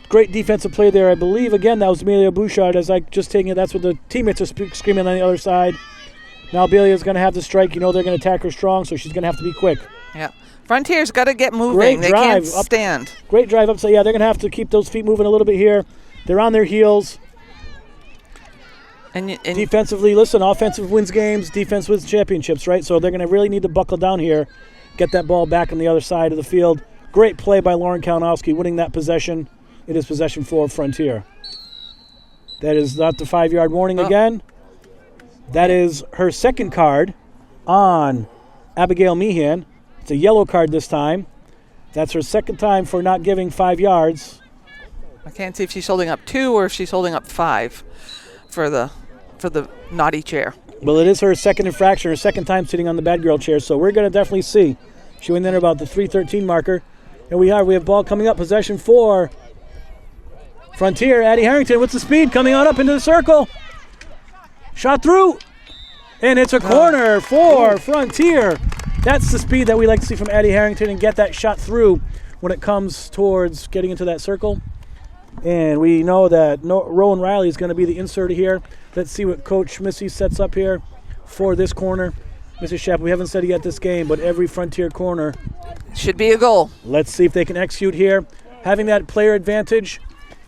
great defensive play there. I believe, again, that was Amelia Bouchard. As I just taking it, that's what the teammates are screaming on the other side. Now Amelia's going to have to strike. You know they're going to attack her strong, so she's going to have to be quick. Yeah. Frontier's got to get moving. Great they drive can't stand. Great drive up. So, yeah, they're going to have to keep those feet moving a little bit here. They're on their heels. And defensively, listen, offensive wins games, defense wins championships, right? So they're going to really need to buckle down here, get that ball back on the other side of the field. Great play by Lauren Kalinowski, winning that possession. It is possession for Frontier. That is not the 5-yard warning again. That is her second card on Abigail Meehan. It's a yellow card this time. That's her second time for not giving 5 yards. I can't see if she's holding up 2 or if she's holding up 5 for the naughty chair. Well, it is her second infraction, her second time sitting on the bad girl chair, so we're going to definitely see. She went in about the 3:13 marker. And we have ball coming up, possession for Frontier. Addie Harrington with the speed coming on up into the circle. Shot through, and it's a corner for Frontier. That's the speed that we like to see from Addie Harrington and get that shot through when it comes towards getting into that circle. And we know that Rowan Riley is going to be the inserter here. Let's see what Coach Missy sets up here for this corner. Mrs. Shepp, we haven't said it yet this game, but every Frontier corner should be a goal. Let's see if they can execute here. Having that player advantage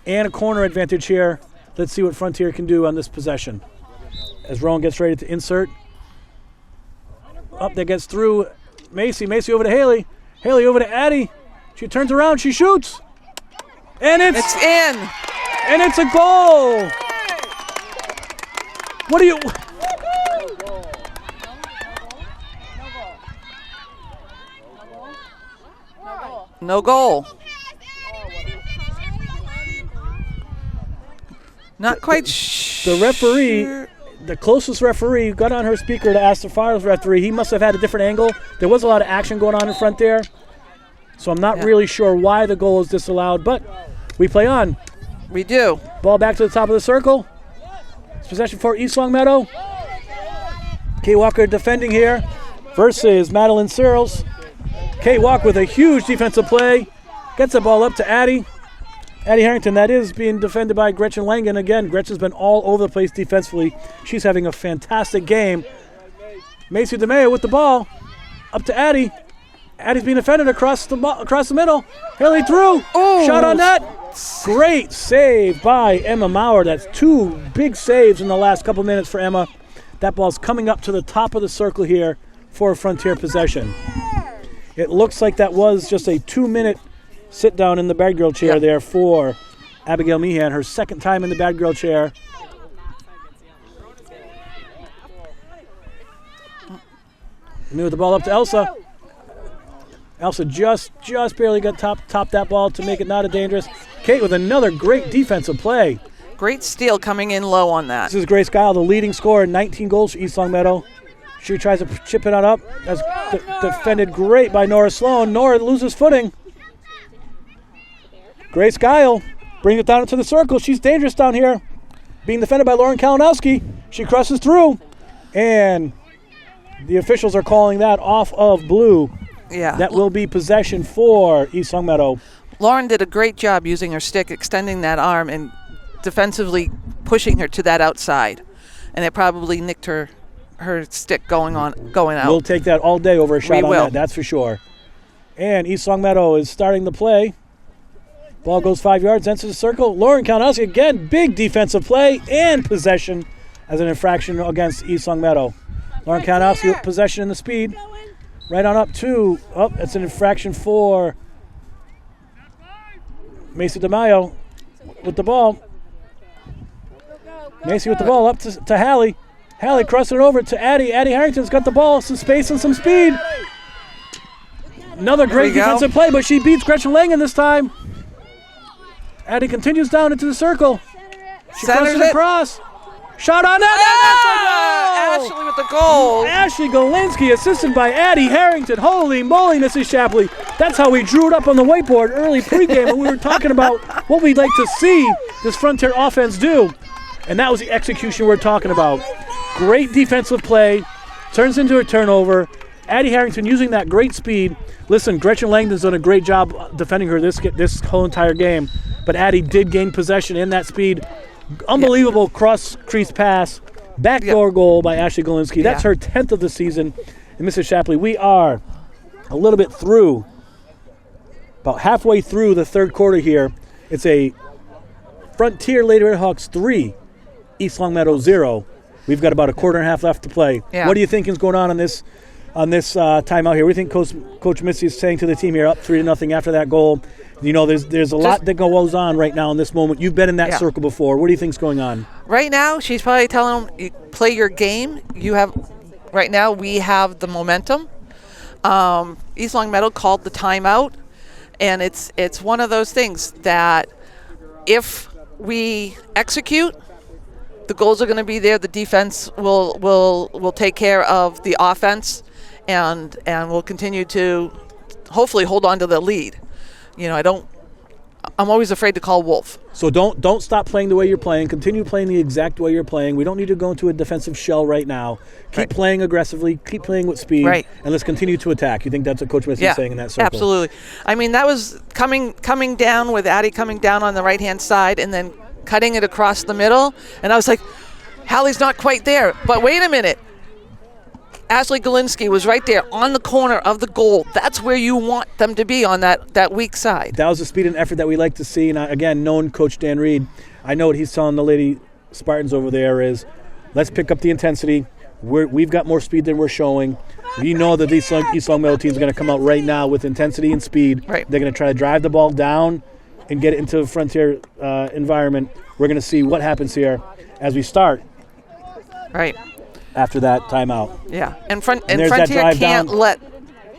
and a corner advantage here, let's see what Frontier can do on this possession. As Rowan gets ready to insert. Up, that gets through Macy. Macy over to Haley. Haley over to Addie. She turns around. She shoots. And it's in. And it's a goal. What do you... No goal. Not quite The referee, the closest referee, got on her speaker to ask the finals referee. He must have had a different angle. There was a lot of action going on in front there. So I'm not really sure why the goal is disallowed, but we play on. We do. Ball back to the top of the circle. It's possession for East Longmeadow. Kate Walker defending here versus Madeline Searles. Kate Walker with a huge defensive play. Gets the ball up to Addie. Addie Harrington, that is being defended by Gretchen Langen. Again, Gretchen's been all over the place defensively. She's having a fantastic game. Macy DeMeo with the ball. Up to Addie. Addie's being defended across the middle. Haley through. Oh. Shot on net. Great save by Emma Maurer. That's 2 big saves in the last couple minutes for Emma. That ball's coming up to the top of the circle here for a Frontier possession. It looks like that was just a 2-minute sit down in the bad girl chair there for Abigail Meehan, her second time in the bad girl chair. With the ball up to Elsa. Elsa just barely got top that ball to make it not a dangerous. Kate with another great defensive play. Great steal coming in low on that. This is Grace Guile, the leading scorer, 19 goals for East Longmeadow. She tries to chip it on up. That's defended great by Nora Sloan. Nora loses footing. Grace Guile brings it down into the circle. She's dangerous down here. Being defended by Lauren Kalinowski. She crosses through. And the officials are calling that off of blue. Yeah. That will be possession for East Longmeadow. Lauren did a great job using her stick, extending that arm and defensively pushing her to that outside. And it probably nicked her stick going out. We'll take that all day over a shot We on will. that, that's for sure. And East Longmeadow is starting the play. Ball goes 5 yards, enters the circle. Lauren Kalinowski again, big defensive play and possession as an infraction against East Longmeadow. Lauren Kalinowski with possession and the speed. Right on up to, it's an infraction for Macy DeMaio with the ball. Macy with the ball up to Hallie. Hallie crossing it over to Addie. Addie Harrington's got the ball, some space and some speed. Another great defensive play, but she beats Gretchen Langen this time. Addie continues down into the circle. She crosses it across. Shot on that. Ashley with the goal. Ashley Golinsky, assisted by Addie Harrington. Holy moly, Mrs. Shapley. That's how we drew it up on the whiteboard early pregame when we were talking about what we'd like to see this Frontier offense do. And that was the execution we're talking about. Great defensive play. Turns into a turnover. Addie Harrington using that great speed. Listen, Gretchen Langdon's done a great job defending her this whole entire game. But Addie did gain possession in that speed. Unbelievable cross-crease pass. Backdoor goal by Ashley Golinsky. That's her 10th of the season. And Mrs. Shapley, we are a little bit through, about halfway through the third quarter here. It's a Frontier Lady Redhawks 3, East Longmeadow 0. We've got about a quarter and a half left to play. Yeah. What do you think is going on this timeout here? What do you think Coach Missy is saying to the team here, up 3-0 after that goal? You know, there's a lot that goes on right now in this moment. You've been in that circle before. What do you think's going on? Right now, she's probably telling them, you play your game. Right now, we have the momentum. East Longmeadow called the timeout, and it's one of those things that if we execute, the goals are going to be there. The defense will take care of the offense, and we'll continue to hopefully hold on to the lead. You know, I'm always afraid to call wolf. So don't stop playing the way you're playing. Continue playing the exact way you're playing. We don't need to go into a defensive shell right now. Keep playing aggressively. Keep playing with speed. Right. And let's continue to attack. You think that's what Coach Missy is saying in that circle? Absolutely. I mean, that was coming down with Addie coming down on the right-hand side and then cutting it across the middle. And I was like, Hallie's not quite there. But wait a minute. Ashley Golinsky was right there on the corner of the goal. That's where you want them to be, on that weak side. That was the speed and effort that we like to see. And again, knowing Coach Dan Reed, I know what he's telling the Lady Spartans over there is, let's pick up the intensity. We've got more speed than we're showing. We know that these East Longmeadow teams are going to come out right now with intensity and speed. Right. They're going to try to drive the ball down and get it into a Frontier environment. We're going to see what happens here as we start. Right. After that timeout. Yeah, and there's Frontier that drive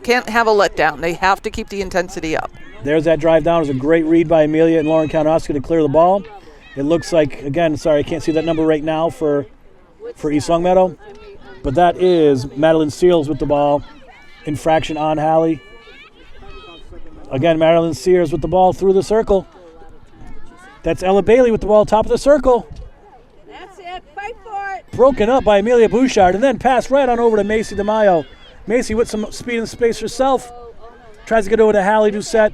can't have a letdown. They have to keep the intensity up. There's that drive down. It was a great read by Amelia and Lauren Kalinowski to clear the ball. It looks like, again, sorry, I can't see that number right now for East Longmeadow, but that is Madeline Seals with the ball. Infraction on Hallie. Again, Madeline Sears with the ball through the circle. That's Ella Bailey with the ball top of the circle. That's it. Fight for it. Broken up by Amelia Bouchard, and then passed right on over to Macy DeMaio. Macy with some speed and space herself. Tries to get over to Hallie Doucette.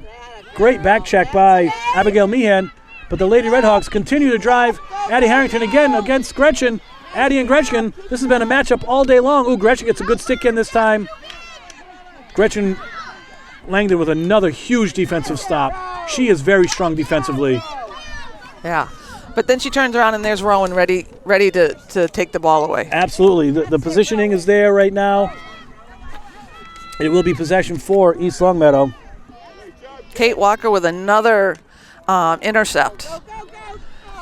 Great back check by Abigail Meehan. But the Lady Redhawks continue to drive. Addie Harrington again against Gretchen. Addie and Gretchen, this has been a matchup all day long. Ooh, Gretchen gets a good stick in this time. Gretchen Langdon with another huge defensive stop. She is very strong defensively. Yeah. But then she turns around and there's Rowan ready to take the ball away. Absolutely. The positioning is there right now. It will be possession for East Longmeadow. Kate Walker with another intercept.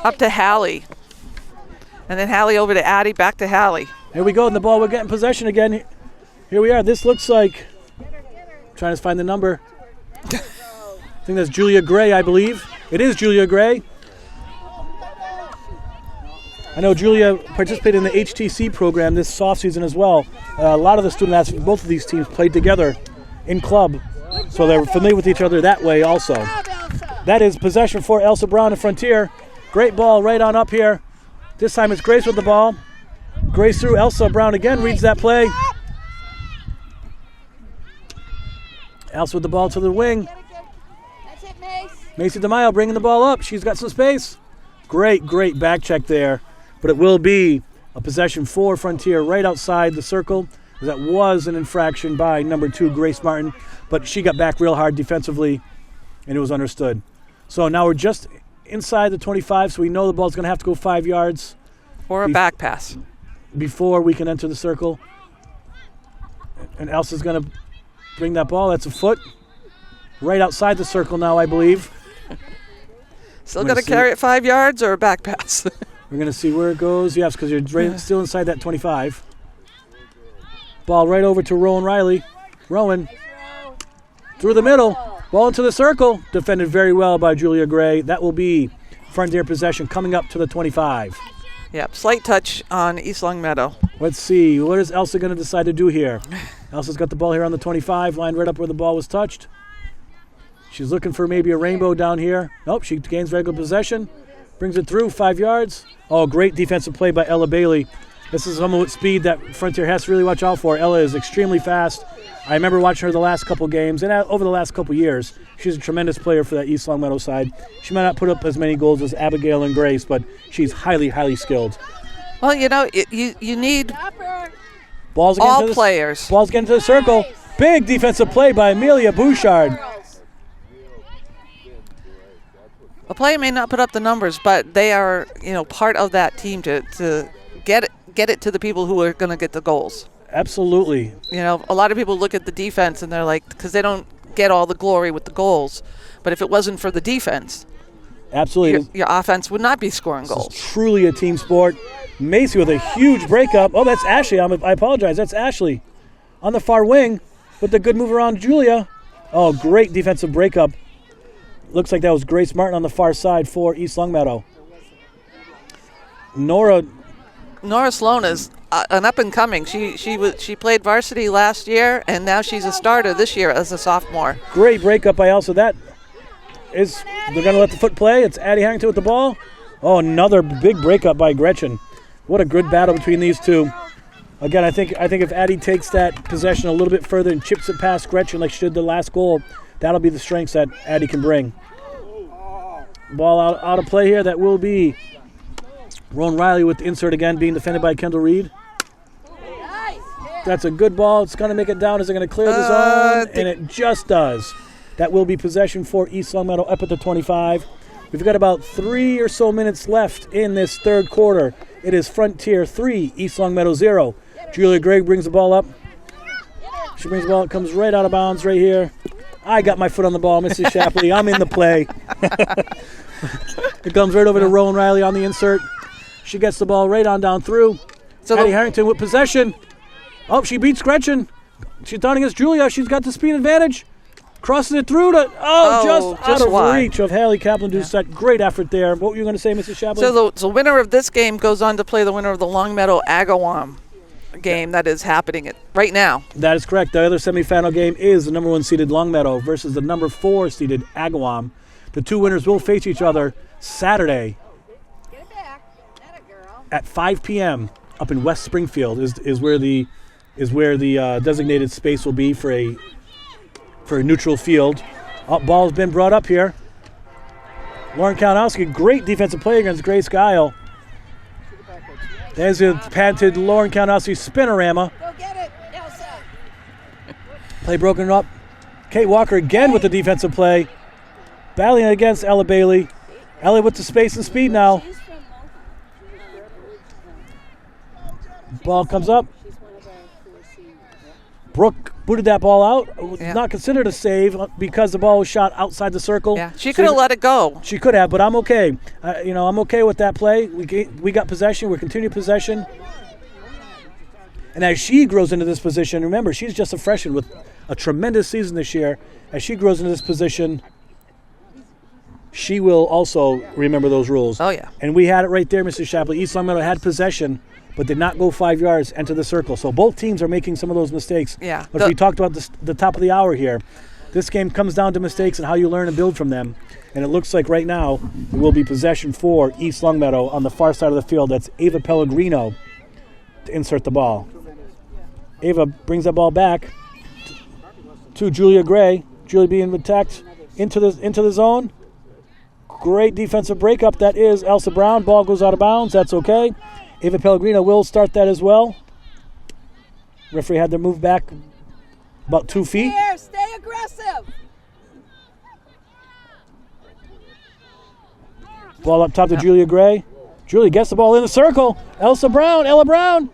Up to Hallie. And then Hallie over to Addie, back to Hallie. Here we go, and the ball, we're getting possession again. Here we are. This looks like, trying to find the number. I think that's Julia Gray, I believe. It is Julia Gray. I know Julia participated in the HTC program this offseason as well. A lot of the student athletes, both of these teams played together in club, so they're familiar with each other that way also. That is possession for Elsa Brown and Frontier. Great ball right on up here. This time it's Grace with the ball. Grace through. Elsa Brown again reads that play. Elsa with the ball to the wing. That's it, Mace. Macy DeMaio bringing the ball up. She's got some space. Great back check there. But it will be a possession for Frontier right outside the circle. That was an infraction by number 2, Grace Martin. But she got back real hard defensively, and it was understood. So now we're just inside the 25, so we know the ball's going to have to go 5 yards. Or a back pass. Before we can enter the circle. And Elsa's going to bring that ball. That's a foot. Right outside the circle now, I believe. Still got to carry it 5 yards or a back pass? We're going to see where it goes. Yes, because you're still inside that 25. Ball right over to Rowan Riley. Rowan through the middle. Ball into the circle. Defended very well by Julia Gray. That will be Frontier possession coming up to the 25. Yep, slight touch on East Longmeadow. Let's see. What is Elsa going to decide to do here? Elsa's got the ball here on the 25, lined right up where the ball was touched. She's looking for maybe a rainbow down here. Nope, she gains regular possession. Brings it through 5 yards. Oh, great defensive play by Ella Bailey. This is someone with speed that Frontier has to really watch out for. Ella is extremely fast. I remember watching her the last couple games, and over the last couple years, she's a tremendous player for that East Longmeadow side. She might not put up as many goals as Abigail and Grace, but she's highly skilled. Well, you need Balls all players. Ball's getting to the circle. Big defensive play by Amelia Bouchard. A player may not put up the numbers, but they are, part of that team to get it to the people who are going to get the goals. Absolutely. A lot of people look at the defense and they're like, because they don't get all the glory with the goals. But if it wasn't for the defense, absolutely, your offense would not be scoring goals. It's truly a team sport. Macy with a huge breakup. Oh, that's Ashley. I apologize. That's Ashley on the far wing with the good move around Julia. Oh, great defensive breakup. Looks like that was Grace Martin on the far side for East Longmeadow. Nora Sloan is an up-and-coming. She played varsity last year, and now she's a starter this year as a sophomore. Great breakup by Elsa. They're going to let the foot play. It's Addie Harrington with the ball. Oh, another big breakup by Gretchen. What a good battle between these two. Again, I think if Addie takes that possession a little bit further and chips it past Gretchen like she did the last goal, that'll be the strengths that Addie can bring. Ball out of play here. That will be Rowan Riley with the insert again, being defended by Kendall Reed. That's a good ball. It's going to make it down. Is it going to clear the zone? And it just does. That will be possession for East Longmeadow up at the 25. We've got about 3 or so minutes left in this third quarter. It is Frontier 3, East Longmeadow 0. Julia Gregg brings the ball up. She brings the ball. It comes right out of bounds right here. I got my foot on the ball, Mrs. Shapley. I'm in the play. It comes right over to Rowan Riley on the insert. She gets the ball right on down through. Addie Harrington with possession. Oh, she beats Gretchen. She's down against Julia. She's got the speed advantage. Crosses it through to, just out of wide. reach of Hallie Kaplan-Doucette. Great effort there. What were you going to say, Mrs. Shapley? So the winner of this game goes on to play the winner of the Longmeadow Agawam game that is happening right now. That is correct. The other semifinal game is the number 1 seeded Longmeadow versus the number 4 seeded Agawam. The two winners will face each other Saturday at 5 p.m. up in West Springfield is where the designated space will be for a neutral field. Ball's been brought up here. Lauren Kalinowski, great defensive play against Grace Guile. There's a patented Lauren Kalinowski spinorama. Go get it, Elsa. Play broken up. Kate Walker again with the defensive play. Battling against Ella Bailey. Ella with the space and speed now. Ball comes up. Brooke booted that ball out. Yeah. Not considered a save because the ball was shot outside the circle. Yeah, she could have let it go. She could have, but I'm okay. I'm okay with that play. We got possession. We're continuing possession. And as she grows into this position, remember, she's just a freshman with a tremendous season this year. As she grows into this position, she will also remember those rules. Oh, yeah. And we had it right there, Mrs. Shapley. East Longmeadow had possession, but did not go 5 yards, enter the circle. So both teams are making some of those mistakes. Yeah. But we talked about the top of the hour here. This game comes down to mistakes and how you learn and build from them. And it looks like right now it will be possession for East Longmeadow on the far side of the field. That's Ava Pellegrino to insert the ball. Ava brings that ball back. to Julia Gray. Julia being attacked into the zone. Great defensive breakup. That is Elsa Brown. Ball goes out of bounds. That's okay. Ava Pellegrino will start that as well. Referee had to move back about 2 feet. Here, stay aggressive. Ball up top to Julia Gray. Julia gets the ball in the circle. Ella Brown.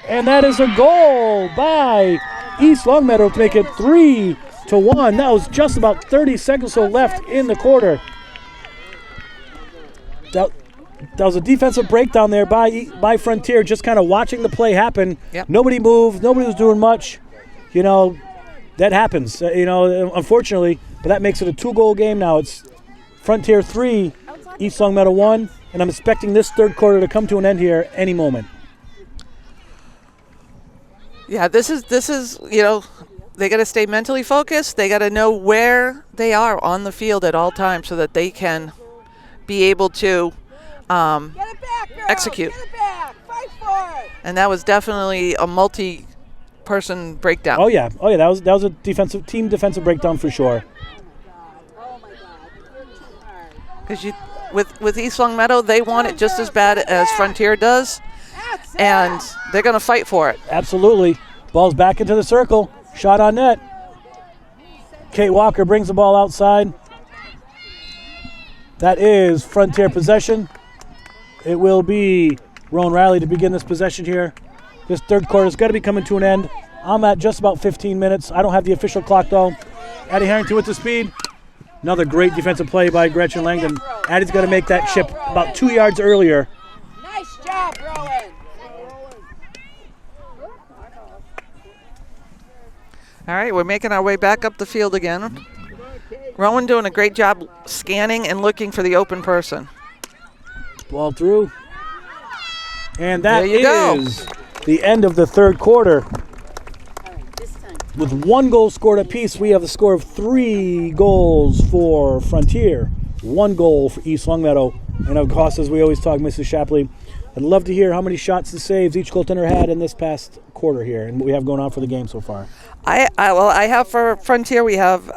And that is a goal by East Longmeadow to make it 3-1. That was just about 30 seconds or so left in the quarter. That was a defensive breakdown there by Frontier, just kind of watching the play happen. Yep. Nobody moved. Nobody was doing much. You know, that happens, unfortunately. But that makes it a 2-goal game now. It's Frontier 3, East Longmeadow 1. And I'm expecting this third quarter to come to an end here any moment. Yeah, this is they got to stay mentally focused. They got to know where they are on the field at all times so that they can be able to Get it back, girls. execute. Get it back. Fight for it. And that was definitely a multi-person breakdown. Oh yeah, that was a team defensive breakdown for sure. Oh my God. You're too hard. Because with East Longmeadow, they want it just as bad as Frontier does, That's and it. they're going to fight for it. Absolutely. Ball's back into the circle. Shot on net. Kate Walker brings the ball outside. That is Frontier possession. It will be Rowan Riley to begin this possession here. This third quarter's got to be coming to an end. I'm at just about 15 minutes. I don't have the official clock, though. Addie Harrington with the speed. Another great defensive play by Gretchen Langdon. Addie's got to make that chip about 2 yards earlier. Nice job, Rowan. All right, we're making our way back up the field again. Rowan doing a great job scanning and looking for the open person. Ball through. And that There you go. is the end of the third quarter. With 1 goal scored apiece, we have a score of 3 goals for Frontier, 1 goal for East Longmeadow. And of course, as we always talk, Mrs. Shapley, I'd love to hear how many shots and saves each goaltender had in this past quarter here and what we have going on for the game so far. I have for Frontier, we have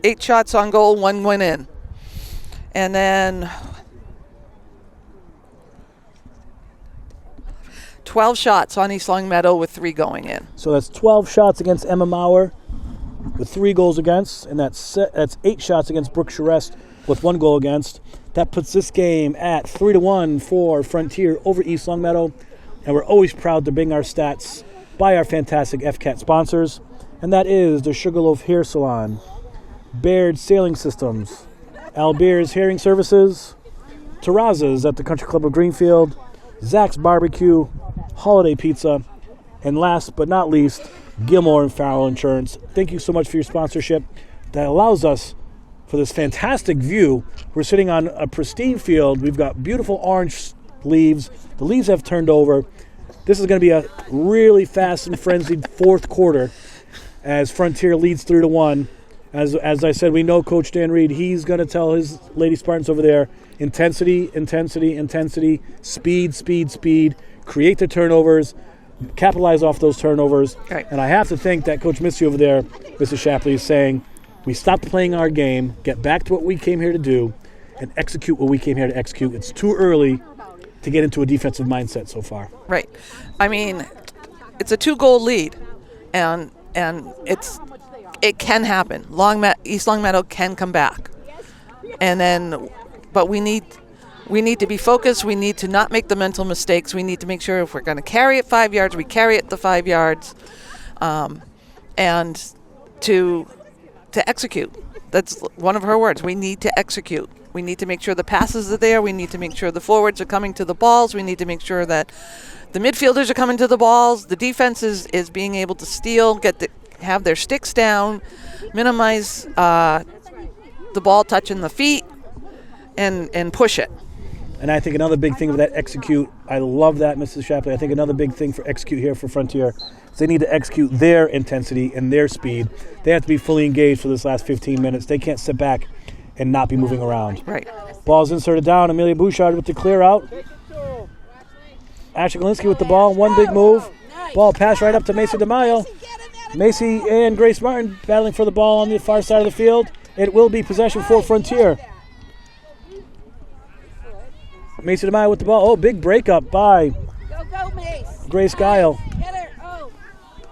8 shots on goal, 1 went in. And then 12 shots on East Longmeadow with 3 going in. So that's 12 shots against Emma Maurer with 3 goals against, and that's 8 shots against Brooke Charest with 1 goal against. That puts this game at 3-1 for Frontier over East Longmeadow, and we're always proud to bring our stats by our fantastic FCAT sponsors, and that is the Sugarloaf Hair Salon, Baird Sailing Systems, Albeer's Herring Services, Terrazas at the Country Club of Greenfield, Zach's Barbecue, Holiday Pizza, and last but not least, Gilmore and Farrell Insurance. Thank you so much for your sponsorship that allows us for this fantastic view. We're sitting on a pristine field. We've got beautiful orange leaves. The leaves have turned over. This is going to be a really fast and frenzied fourth quarter as Frontier leads 3-1. As I said, we know Coach Dan Reed. He's going to tell his Lady Spartans over there, intensity, speed, create the turnovers, capitalize off those turnovers. Right. And I have to think that Coach Missy over there, Mrs. Shapley, is saying, we stop playing our game, get back to what we came here to do, and execute what we came here to execute. It's too early to get into a defensive mindset so far. Right. I mean, it's a 2-goal lead, and it can happen. East Longmeadow can come back, but we need to be focused. We need to not make the mental mistakes. We need to make sure if we're going to carry it 5 yards, we carry it the 5 yards, and to execute. That's one of her words. We need to execute. We need to make sure the passes are there. We need to make sure the forwards are coming to the balls. We need to make sure that the midfielders are coming to the balls. The defense is being able to steal, have their sticks down, minimize the ball touching the feet, and push it. And I think another big thing of that execute, I love that, Mrs. Shapley. I think another big thing for execute here for Frontier is they need to execute their intensity and their speed. They have to be fully engaged for this last 15 minutes. They can't sit back and not be moving around. Right. Ball's inserted down. Amelia Bouchard with the clear out. Ashley Galinsky with the ball. One big move. Ball pass right up to Mason DeMaio. Macy and Grace Martin battling for the ball on the far side of the field. It will be possession for Frontier. Macy DeMaio with the ball. Oh, big breakup by Go, Mace. Grace Guile. Get her. Oh,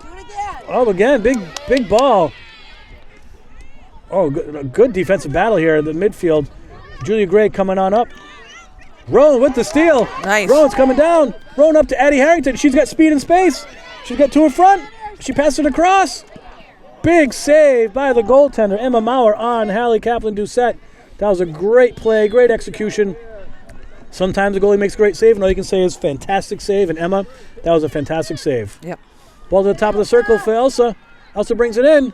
do it again. Oh, again, big ball. Oh, good defensive battle here in the midfield. Julia Gray coming on up. Rowan with the steal. Nice. Rowan's coming down. Rowan up to Addie Harrington. She's got speed and space. She's got two in front. She passed it across. Big save by the goaltender, Emma Maurer, on Hallie Kaplan-Doucette. That was a great play, great execution. Sometimes the goalie makes a great save, and all you can say is fantastic save. And Emma, that was a fantastic save. Yep. Ball to the top of the circle for Elsa. Elsa brings it in.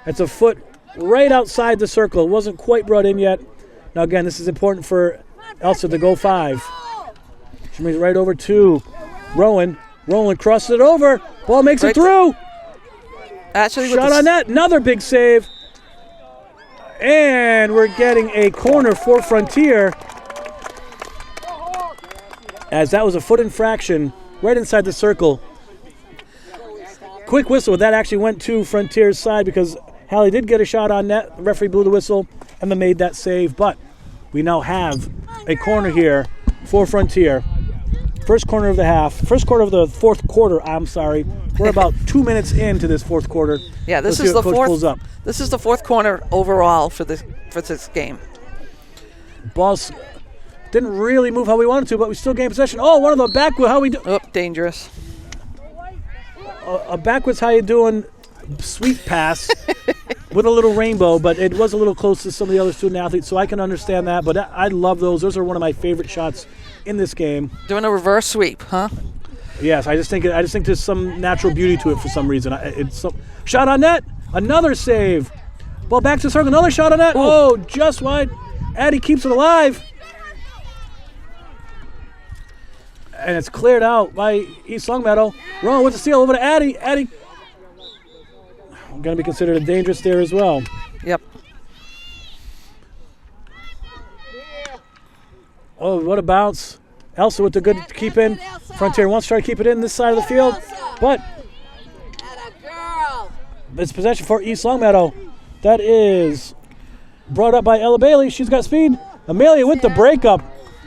It's a foot right outside the circle. It wasn't quite brought in yet. Now, again, this is important for Elsa to go 5. She brings it right over to Rowan. Rowan crosses it over. Ball makes it through. Actually, Shot on net. Another big save. And we're getting a corner for Frontier, as that was a foot infraction right inside the circle. Quick whistle. That actually went to Frontier's side because Hallie did get a shot on net. The referee blew the whistle. Emma made that save, but we now have a corner here for Frontier. First corner of the half. First quarter of the fourth quarter, I'm sorry. We're about 2 minutes into this fourth quarter. Yeah, this Let's is see what the Coach fourth. pulls up. This is the fourth corner overall for this game. Ball's didn't really move how we wanted to, but we still gained possession. Oh, one of the backward. How we do? Oh, dangerous. A backwards. How you doing? Sweet pass with a little rainbow, but it was a little close to some of the other student athletes, so I can understand that. But I love those. Those are one of my favorite shots in this game. Doing a reverse sweep, huh? Yes, I just think there's some natural beauty to it for some reason. Shot on net. Another save. Ball back to the circle. Another shot on net. Ooh. Oh, just wide. Addie keeps it alive. And it's cleared out by East Longmeadow. Rowan with the steal over to Addie. Addie going to be considered a dangerous there as well. Yep. Oh, what a bounce. Elsa with the good keep in. Frontier wants to try to keep it in this side of the field, but it's possession for East Longmeadow. That is brought up by Ella Bailey. She's got speed. Amelia with the breakup.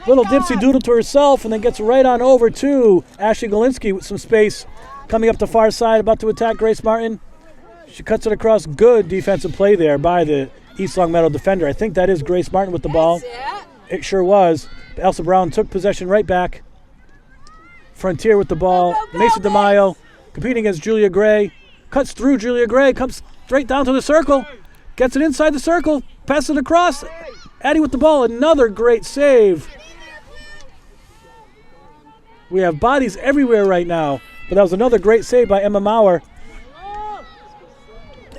Little dipsy doodle to herself, and then gets right on over to Ashley Galinsky with some space. Coming up the far side, about to attack Grace Martin. She cuts it across. Good defensive play there by the East Longmeadow defender. I think that is Grace Martin with the ball. It sure was. But Elsa Brown took possession right back. Frontier with the ball. Mason DeMaio competing against Julia Gray. Cuts through Julia Gray. Comes straight down to the circle. Gets it inside the circle. Passes it across. Addie with the ball. Another great save. We have bodies everywhere right now. But that was another great save by Emma Maurer.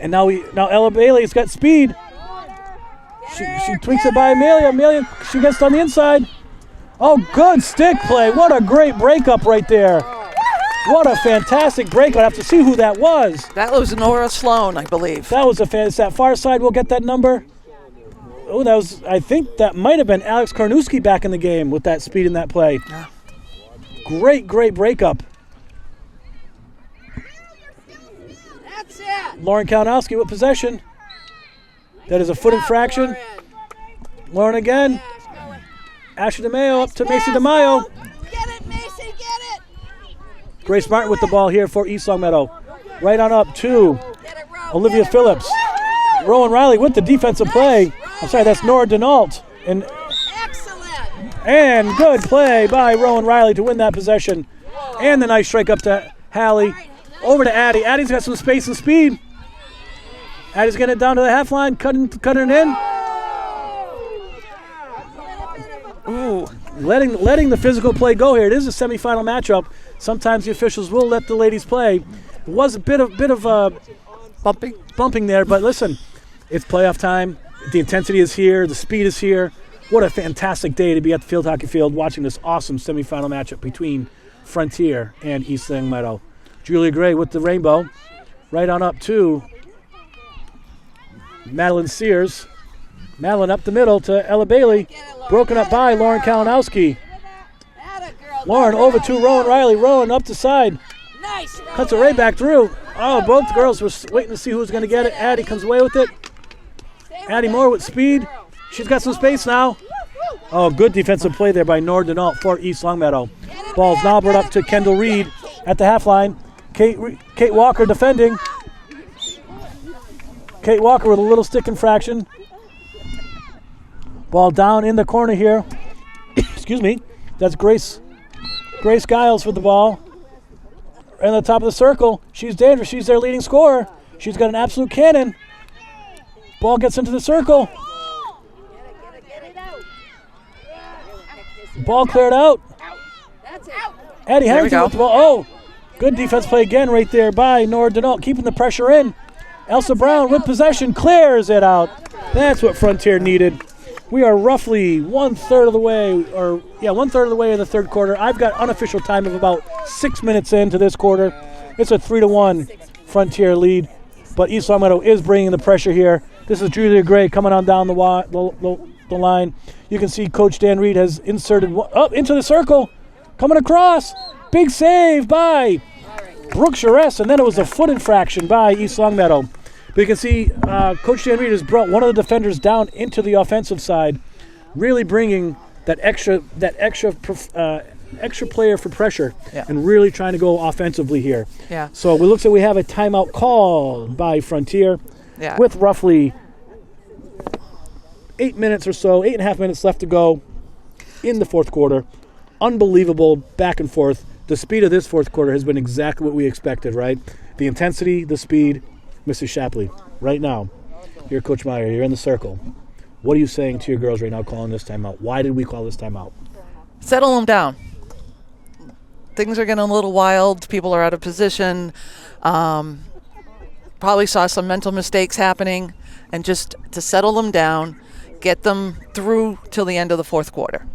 And now Ella Bailey's got speed. She tweaks it by Amelia. Amelia, she gets on the inside. Oh, good stick play. What a great breakup right there. What a fantastic break. I have to see who that was. That was Nora Sloan, I believe. That was it's that far side. We'll get that number. Oh, I think that might have been Alex Karnowski back in the game with that speed in that play. Yeah. Great breakup. That's it. Lauren Kalinowski with possession. That is a foot infraction. Lauren again. Ashley DeMaio up to Macy DeMaio. Get it, Mason, get it. Grace Martin with the ball here for East Longmeadow. Right on up to Get it, Ro. Olivia Phillips. Rowan Riley with the defensive play. I'm sorry, that's Nora Denault. Excellent. And good play by Rowan Riley to win that possession. And the nice strike up to Hallie. Over to Addie. Addie's got some space and speed. Addie's getting it down to the half line, cutting it in. Ooh. Letting the physical play go here. It is a semifinal matchup. Sometimes the officials will let the ladies play. It was a bit of bumping there, but listen, it's playoff time. The intensity is here. The speed is here. What a fantastic day to be at the field hockey field watching this awesome semifinal matchup between Frontier and East Longmeadow. Julia Gray with the rainbow. Right on up to Madeline Sears. Madeline up the middle to Ella Bailey. Broken up by Lauren Kalinowski. Lauren over to Rowan Riley. Rowan up the side. Nice. Cuts it right back through. Oh, both girls were waiting to see who was going to get it. Addie comes away with it. Addie Moore with speed. She's got some space now. Oh, good defensive play there by Nora Denault for East Longmeadow. Ball's now brought up to Kendall Reed at the half line. Kate Walker defending. Kate Walker with a little stick infraction. Ball down in the corner here. Excuse me. That's Grace Giles with the ball. And at the top of the circle. She's dangerous. She's their leading scorer. She's got an absolute cannon. Ball gets into the circle. Ball cleared out. Addie Harrington with the ball. Oh, good defense play again right there by Nora Denault, keeping the pressure in. Elsa Brown with possession clears it out. That's what Frontier needed. We are roughly one-third of the way in the third quarter. I've got unofficial time of about 6 minutes into this quarter. It's a 3-1 Frontier lead, but East Longmeadow is bringing the pressure here. This is Julia Gray coming on down the line. You can see Coach Dan Reed has inserted up into the circle, coming across. Big save by Brooke Charest, and then it was a foot infraction by East Longmeadow. But you can see Coach Dan Reed has brought one of the defenders down into the offensive side, really bringing that extra player for pressure, and really trying to go offensively here. Yeah. So it looks like we have a timeout called by Frontier with roughly 8 minutes or so, 8.5 minutes left to go in the fourth quarter. Unbelievable back and forth. The speed of this fourth quarter has been exactly what we expected, right? The intensity, the speed. Mrs. Shapley, right now, you're Coach Meyer, you're in the circle. What are you saying to your girls right now calling this timeout? Why did we call this timeout? Settle them down. Things are getting a little wild. People are out of position. Probably saw some mental mistakes happening. And just to settle them down, get them through till the end of the fourth quarter.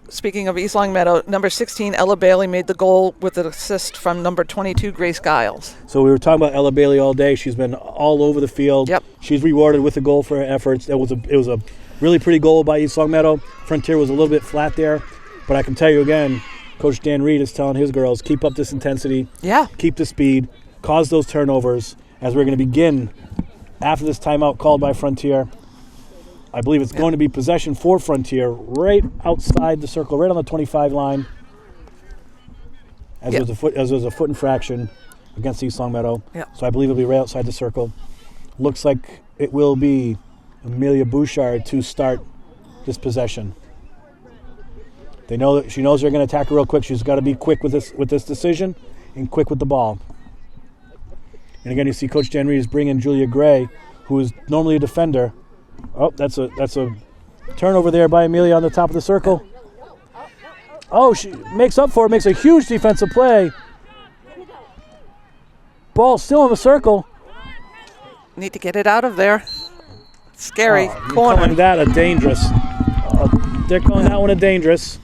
Speaking of East Longmeadow, number 16, Ella Bailey, made the goal with an assist from number 22, Grace Giles. So we were talking about Ella Bailey all day. She's been all over the field. Yep. She's rewarded with a goal for her efforts. It was a really pretty goal by East Longmeadow. Frontier was a little bit flat there. But I can tell you again, Coach Dan Reed is telling his girls, keep up this intensity. Yeah. Keep the speed. Cause those turnovers as we're going to begin after this timeout called by Frontier. I believe it's going to be possession for Frontier right outside the circle, right on the 25 line. As there was a foot infraction against East Longmeadow. Yep. So I believe it'll be right outside the circle. Looks like it will be Amelia Bouchard to start this possession. They know that she knows they're going to attack her real quick. She's got to be quick with this decision and quick with the ball. And again, you see Coach Dan Reed is bringing Julia Gray, who is normally a defender. Oh, that's a turnover there by Amelia on the top of the circle. Oh, she makes up for it, makes a huge defensive play. Ball still in the circle. Need to get it out of there. Scary. Corner. Corner. They're calling that one a dangerous.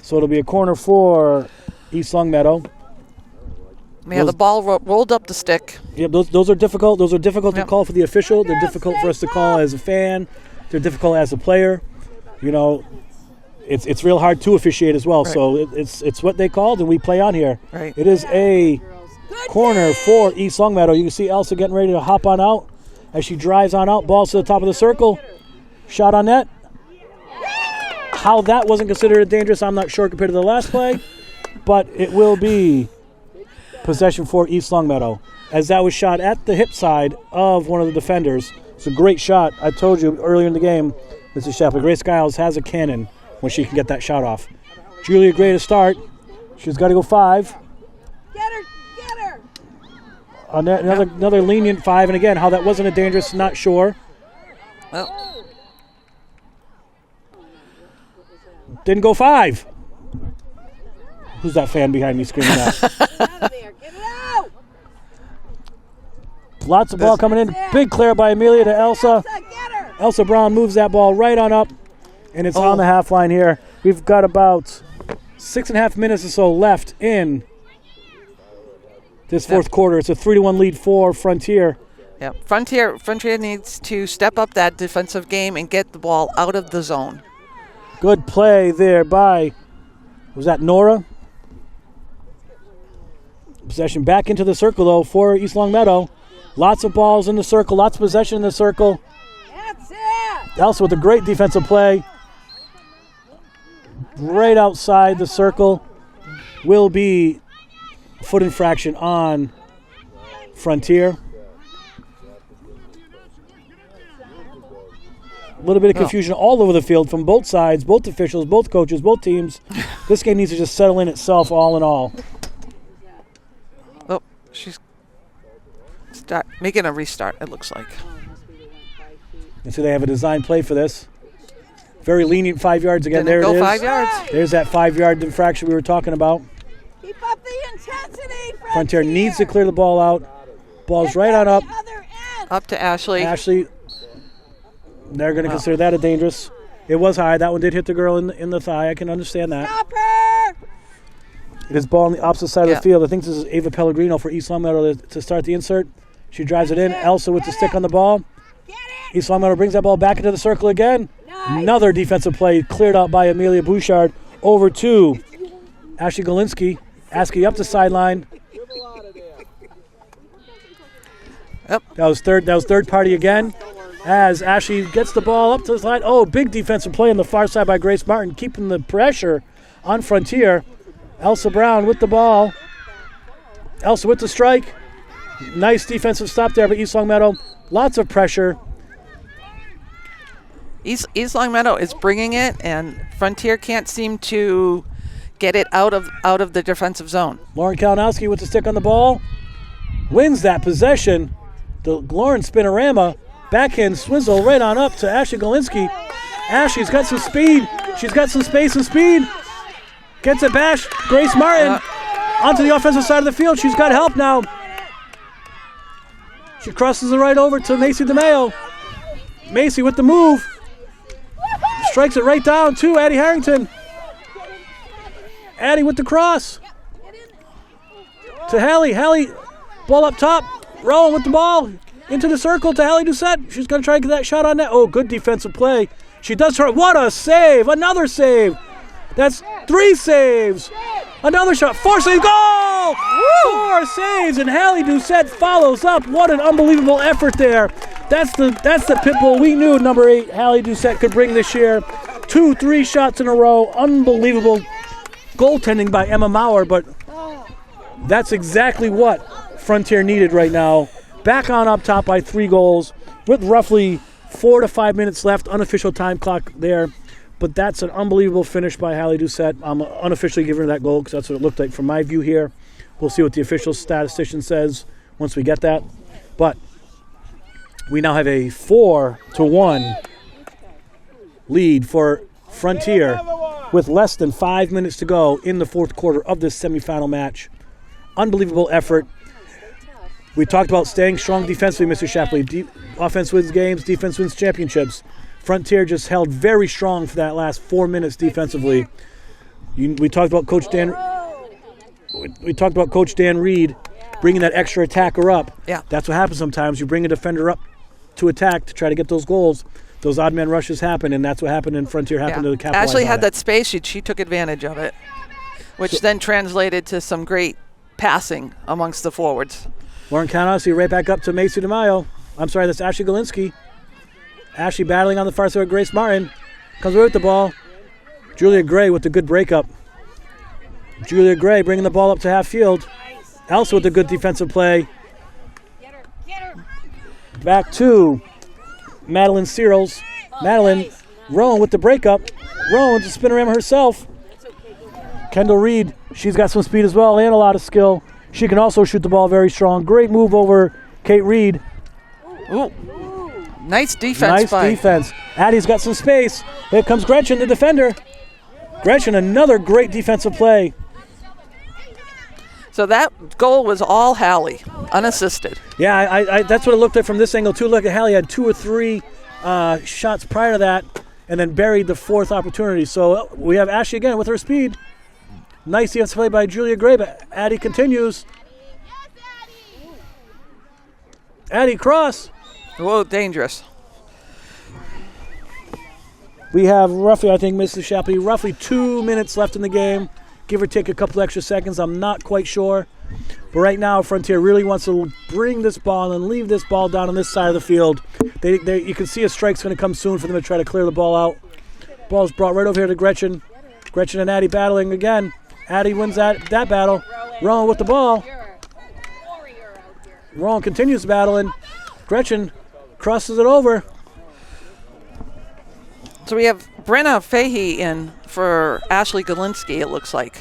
So it'll be a corner for East Longmeadow. Yeah, the ball rolled up the stick. Yeah, those are difficult. Those are difficult to call for the official. They're difficult for us to call as a fan. They're difficult as a player. You know, it's real hard to officiate as well. Right. So it's what they called, and we play on here. Right. It is a corner for East Longmeadow. You can see Elsa getting ready to hop on out as she drives on out. Ball to the top of the circle. Shot on net. How that wasn't considered a dangerous, I'm not sure compared to the last play, but it will be possession for East Longmeadow, as that was shot at the hip side of one of the defenders. It's a great shot. I told you earlier in the game, Mrs. Shapley, Grace Giles has a cannon when she can get that shot off. Julia Gray to start. She's got to go 5. Get her! Another lenient 5, and again, how that wasn't a dangerous, not sure. Well, didn't go 5. Who's that fan behind me screaming that? Out of there. Get it out! Lots of ball coming in. Big clear by Amelia to Elsa. Get her! Elsa Brown moves that ball right on up, and it's on the half line here. We've got about 6.5 minutes or so left in this fourth quarter. It's a 3-1 lead for Frontier. Yeah, Frontier needs to step up that defensive game and get the ball out of the zone. Good play there by, was that Nora? Possession back into the circle, though, for East Longmeadow. Lots of balls in the circle, lots of possession in the circle. That's it. Also with a great defensive play. Right outside the circle will be a foot infraction on Frontier. A little bit of confusion all over the field from both sides, both officials, both coaches, both teams. This game needs to just settle in itself all in all. Oh, she's making a restart, it looks like. And so they have a design play for this. Very lenient 5 yards again. Didn't there go it is. 5 yards. There's that 5 yard infraction we were talking about. Keep up the intensity, Frontier needs to clear the ball out. Ball's right on up. Other end. Up to Ashley. Ashley, they're going to consider that a dangerous. It was high. That one did hit the girl in the thigh. I can understand that. Stop her. It is ball on the opposite side of the field. I think this is Ava Pellegrino for East Longmeadow to start the insert. She drives it in. Elsa with the stick on the ball. Get it. East Longmeadow brings that ball back into the circle again. Nice. Another defensive play cleared out by Amelia Bouchard over to Ashley Galinsky. Ashley up the sideline. Yep. That was third party again. As Ashley gets the ball up to the side. Oh, big defensive play on the far side by Grace Martin, keeping the pressure on Frontier. Elsa Brown with the ball. Elsa with the strike. Nice defensive stop there by East Longmeadow. Lots of pressure. East Longmeadow is bringing it, and Frontier can't seem to get it out of the defensive zone. Lauren Kalinowski with the stick on the ball. Wins that possession. The Lauren Spinorama backhand swizzle right on up to Ashley Galinsky. Ashley's got some speed. She's got some space and speed. Gets it back. Grace Martin onto the offensive side of the field. She's got help now. She crosses it right over to Macy DeMayo. Macy with the move. Strikes it right down to Addie Harrington. Addie with the cross. To Hallie. Hallie, ball up top. Rowan with the ball. Into the circle to Hallie Doucette. She's going to try to get that shot on net. Oh, good defensive play. She does her. What a save. Another save. That's 3 saves. Another shot. 4 saves. Goal! 4 saves, and Hallie Doucette follows up. What an unbelievable effort there. That's the pit bull we knew number 8, Hallie Doucette, could bring this year. 2-3 shots in a row. Unbelievable goaltending by Emma Maurer, but that's exactly what Frontier needed right now. Back on up top by 3 goals with roughly 4 to 5 minutes left. Unofficial time clock there. But that's an unbelievable finish by Hallie Doucette. I'm unofficially giving her that goal because that's what it looked like from my view here. We'll see what the official statistician says once we get that. But we now have a 4-1 lead for Frontier with less than 5 minutes to go in the fourth quarter of this semifinal match. Unbelievable effort. We talked about staying strong defensively, Mr. Shapley. Offense wins games, defense wins championships. Frontier just held very strong for that last 4 minutes defensively. We talked about Coach Dan. We talked about Coach Dan Reed bringing that extra attacker up. Yeah, that's what happens sometimes. You bring a defender up to attack to try to get those goals. Those odd man rushes happen, and that's what happened. And Frontier happened to capitalize. Ashley on had it. that space. She took advantage of it, which then translated to some great passing amongst the forwards. Lauren Kalinowski right back up to Macy DeMayo. I'm sorry, that's Ashley Galinsky. Ashley battling on the far side with Grace Martin. Comes away with the ball. Julia Gray with the good breakup. Julia Gray bringing the ball up to half field. Elsa with a good defensive play. Back to Madeline Searles. Madeline, Rowan with the breakup. Rowan with the spinorama herself. Kendall Reed, she's got some speed as well and a lot of skill. She can also shoot the ball very strong. Great move over Kate Reed. Ooh. Nice defense. Nice defense. Addie's got some space. Here comes Gretchen, the defender. Gretchen, another great defensive play. So that goal was all Hallie, unassisted. Yeah, I that's what it looked like from this angle, too. Look at Hallie had 2 or 3 shots prior to that and then buried the 4th opportunity. So we have Ashley again with her speed. Nice defensive play by Julia Gray, but Addie continues. Addie cross. Whoa, dangerous. We have roughly, I think, Mrs. Shapley, roughly 2 minutes left in the game. Give or take a couple extra seconds. I'm not quite sure. But right now, Frontier really wants to bring this ball and leave this ball down on this side of the field. You can see a strike's going to come soon for them to try to clear the ball out. Ball's brought right over here to Gretchen. Gretchen and Addie battling again. Addie wins that battle. Rowan with the ball. Rowan continues battling. Gretchen crosses it over. So we have Brenna Fahey in for Ashley Galinsky, it looks like.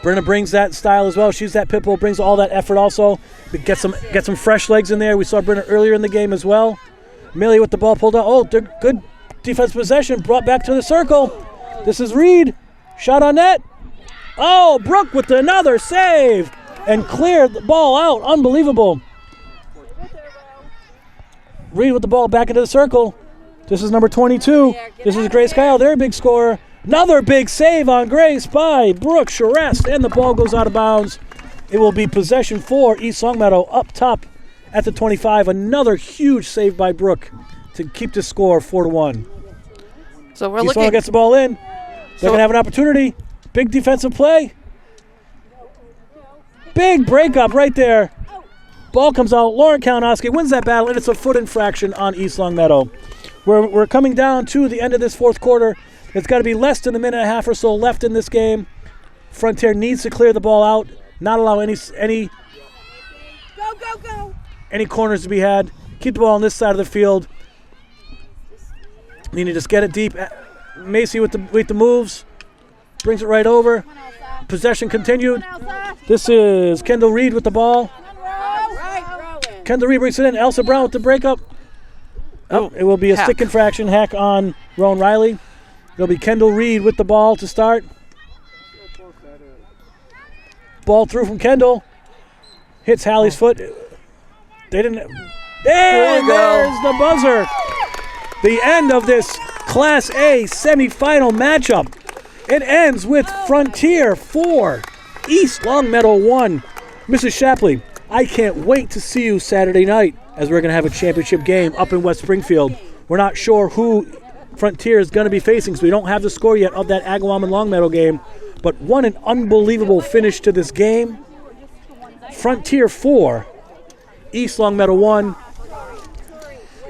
Brenna brings that style as well. She's that pit bull, brings all that effort also. Get some fresh legs in there. We saw Brenna earlier in the game as well. Millie with the ball pulled out. Oh, good defense possession. Brought back to the circle. This is Reed. Shot on net. Oh, Brooke with another save. And cleared the ball out. Unbelievable. Reed with the ball back into the circle. This is number 22. This is Grace Kyle, their big scorer. Another big save on Grace by Brooke Charest, and the ball goes out of bounds. It will be possession for East Longmeadow up top at the 25. Another huge save by Brooke to keep the score 4-1. So we're East looking. Longmeadow gets the ball in. They're going to have an opportunity. Big defensive play. Big breakup right there. Ball comes out. Lauren Kalinowski wins that battle, and it's a foot infraction on East Longmeadow. We're coming down to the end of this fourth quarter. It's got to be less than a minute and a half or so left in this game. Frontier needs to clear the ball out, not allow any corners to be had. Keep the ball on this side of the field. Need to just get it deep. Macy with the moves. Brings it right over. Possession continued. This is Kendall Reed with the ball. Kendall Reed brings it in. Elsa Brown with the breakup. Oh, it will be a stick infraction, hack on Rowan Riley. It'll be Kendall Reed with the ball to start. Ball through from Kendall. Hits Hallie's foot. They didn't. There's the buzzer. The end of this Class A semifinal matchup. It ends with Frontier 4, East Longmeadow 1. Mrs. Shapley, I can't wait to see you Saturday night as we're going to have a championship game up in West Springfield. We're not sure who Frontier is going to be facing, so we don't have the score yet of that Agawam and Longmeadow game. But what an unbelievable finish to this game. Frontier 4, East Longmeadow 1.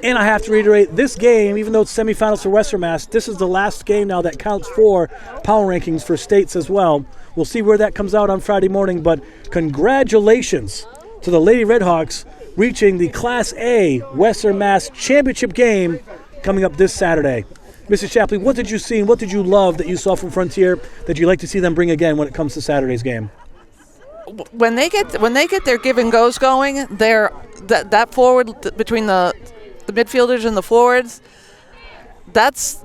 And I have to reiterate, this game, even though it's semifinals for Western Mass, this is the last game now that counts for power rankings for states as well. We'll see where that comes out on Friday morning, but congratulations to the Lady Redhawks reaching the Class A Western Mass championship game coming up this Saturday. Mrs. Shapley, what did you see and what did you love that you saw from Frontier that you'd like to see them bring again when it comes to Saturday's game? When they get their give and goes going, that forward between the midfielders and the forwards, that's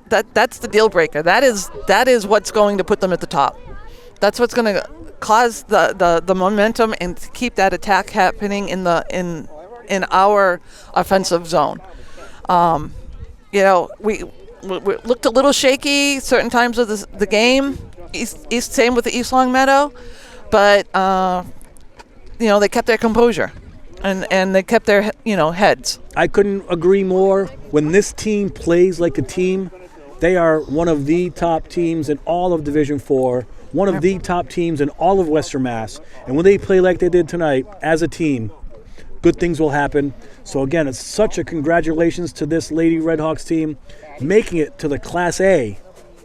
the deal breaker. That is what's going to put them at the top. That's what's going to cause the momentum and keep that attack happening in our offensive zone. We looked a little shaky certain times of the game. Same with the East Longmeadow, but they kept their composure. And they kept their heads. I couldn't agree more. When this team plays like a team, they are one of the top teams in all of Division 4, one of the top teams in all of Western Mass. And when they play like they did tonight as a team, good things will happen. So again, it's such a congratulations to this Lady Redhawks team making it to the Class A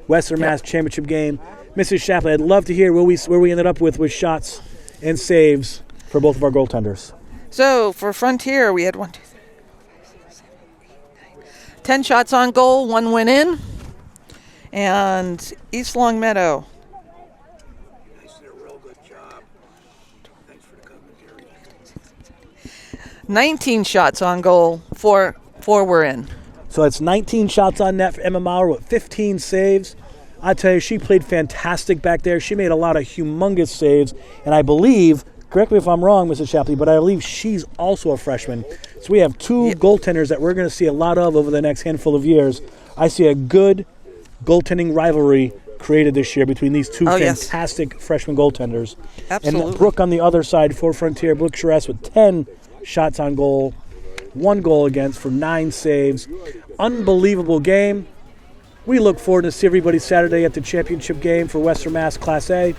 Western Mass championship game. Mrs. Shapley, I'd love to hear where we ended up with shots and saves for both of our goaltenders. So for Frontier, we had 10 shots on goal, 1 went in. And East Longmeadow. Nice, did a real good job. Thanks for the commentary. 19 shots on goal, 4 were in. So it's 19 shots on net for Emma Maurer with 15 saves. I tell you, she played fantastic back there. She made a lot of humongous saves. And I believe, correct me if I'm wrong, Mrs. Shapley, but I believe she's also a freshman. So we have 2 goaltenders that we're going to see a lot of over the next handful of years. I see a good goaltending rivalry created this year between these 2 fantastic freshman goaltenders. Absolutely. And Brooke on the other side for Frontier, Brooke Charest with 10 shots on goal, 1 goal against for 9 saves. Unbelievable game. We look forward to see everybody Saturday at the championship game for Western Mass Class A.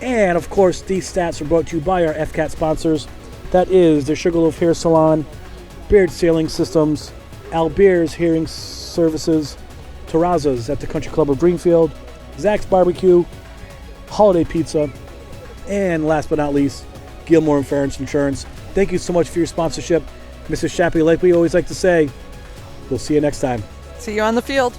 And, of course, these stats are brought to you by our FCAT sponsors. That is the Sugarloaf Hair Salon, Beard Sailing Systems, Albeer's Hearing Services, Terrazas at the Country Club of Greenfield, Zach's Barbecue, Holiday Pizza, and last but not least, Gilmore and Ferentz Insurance. Thank you so much for your sponsorship. Mrs. Shapley, like we always like to say, we'll see you next time. See you on the field.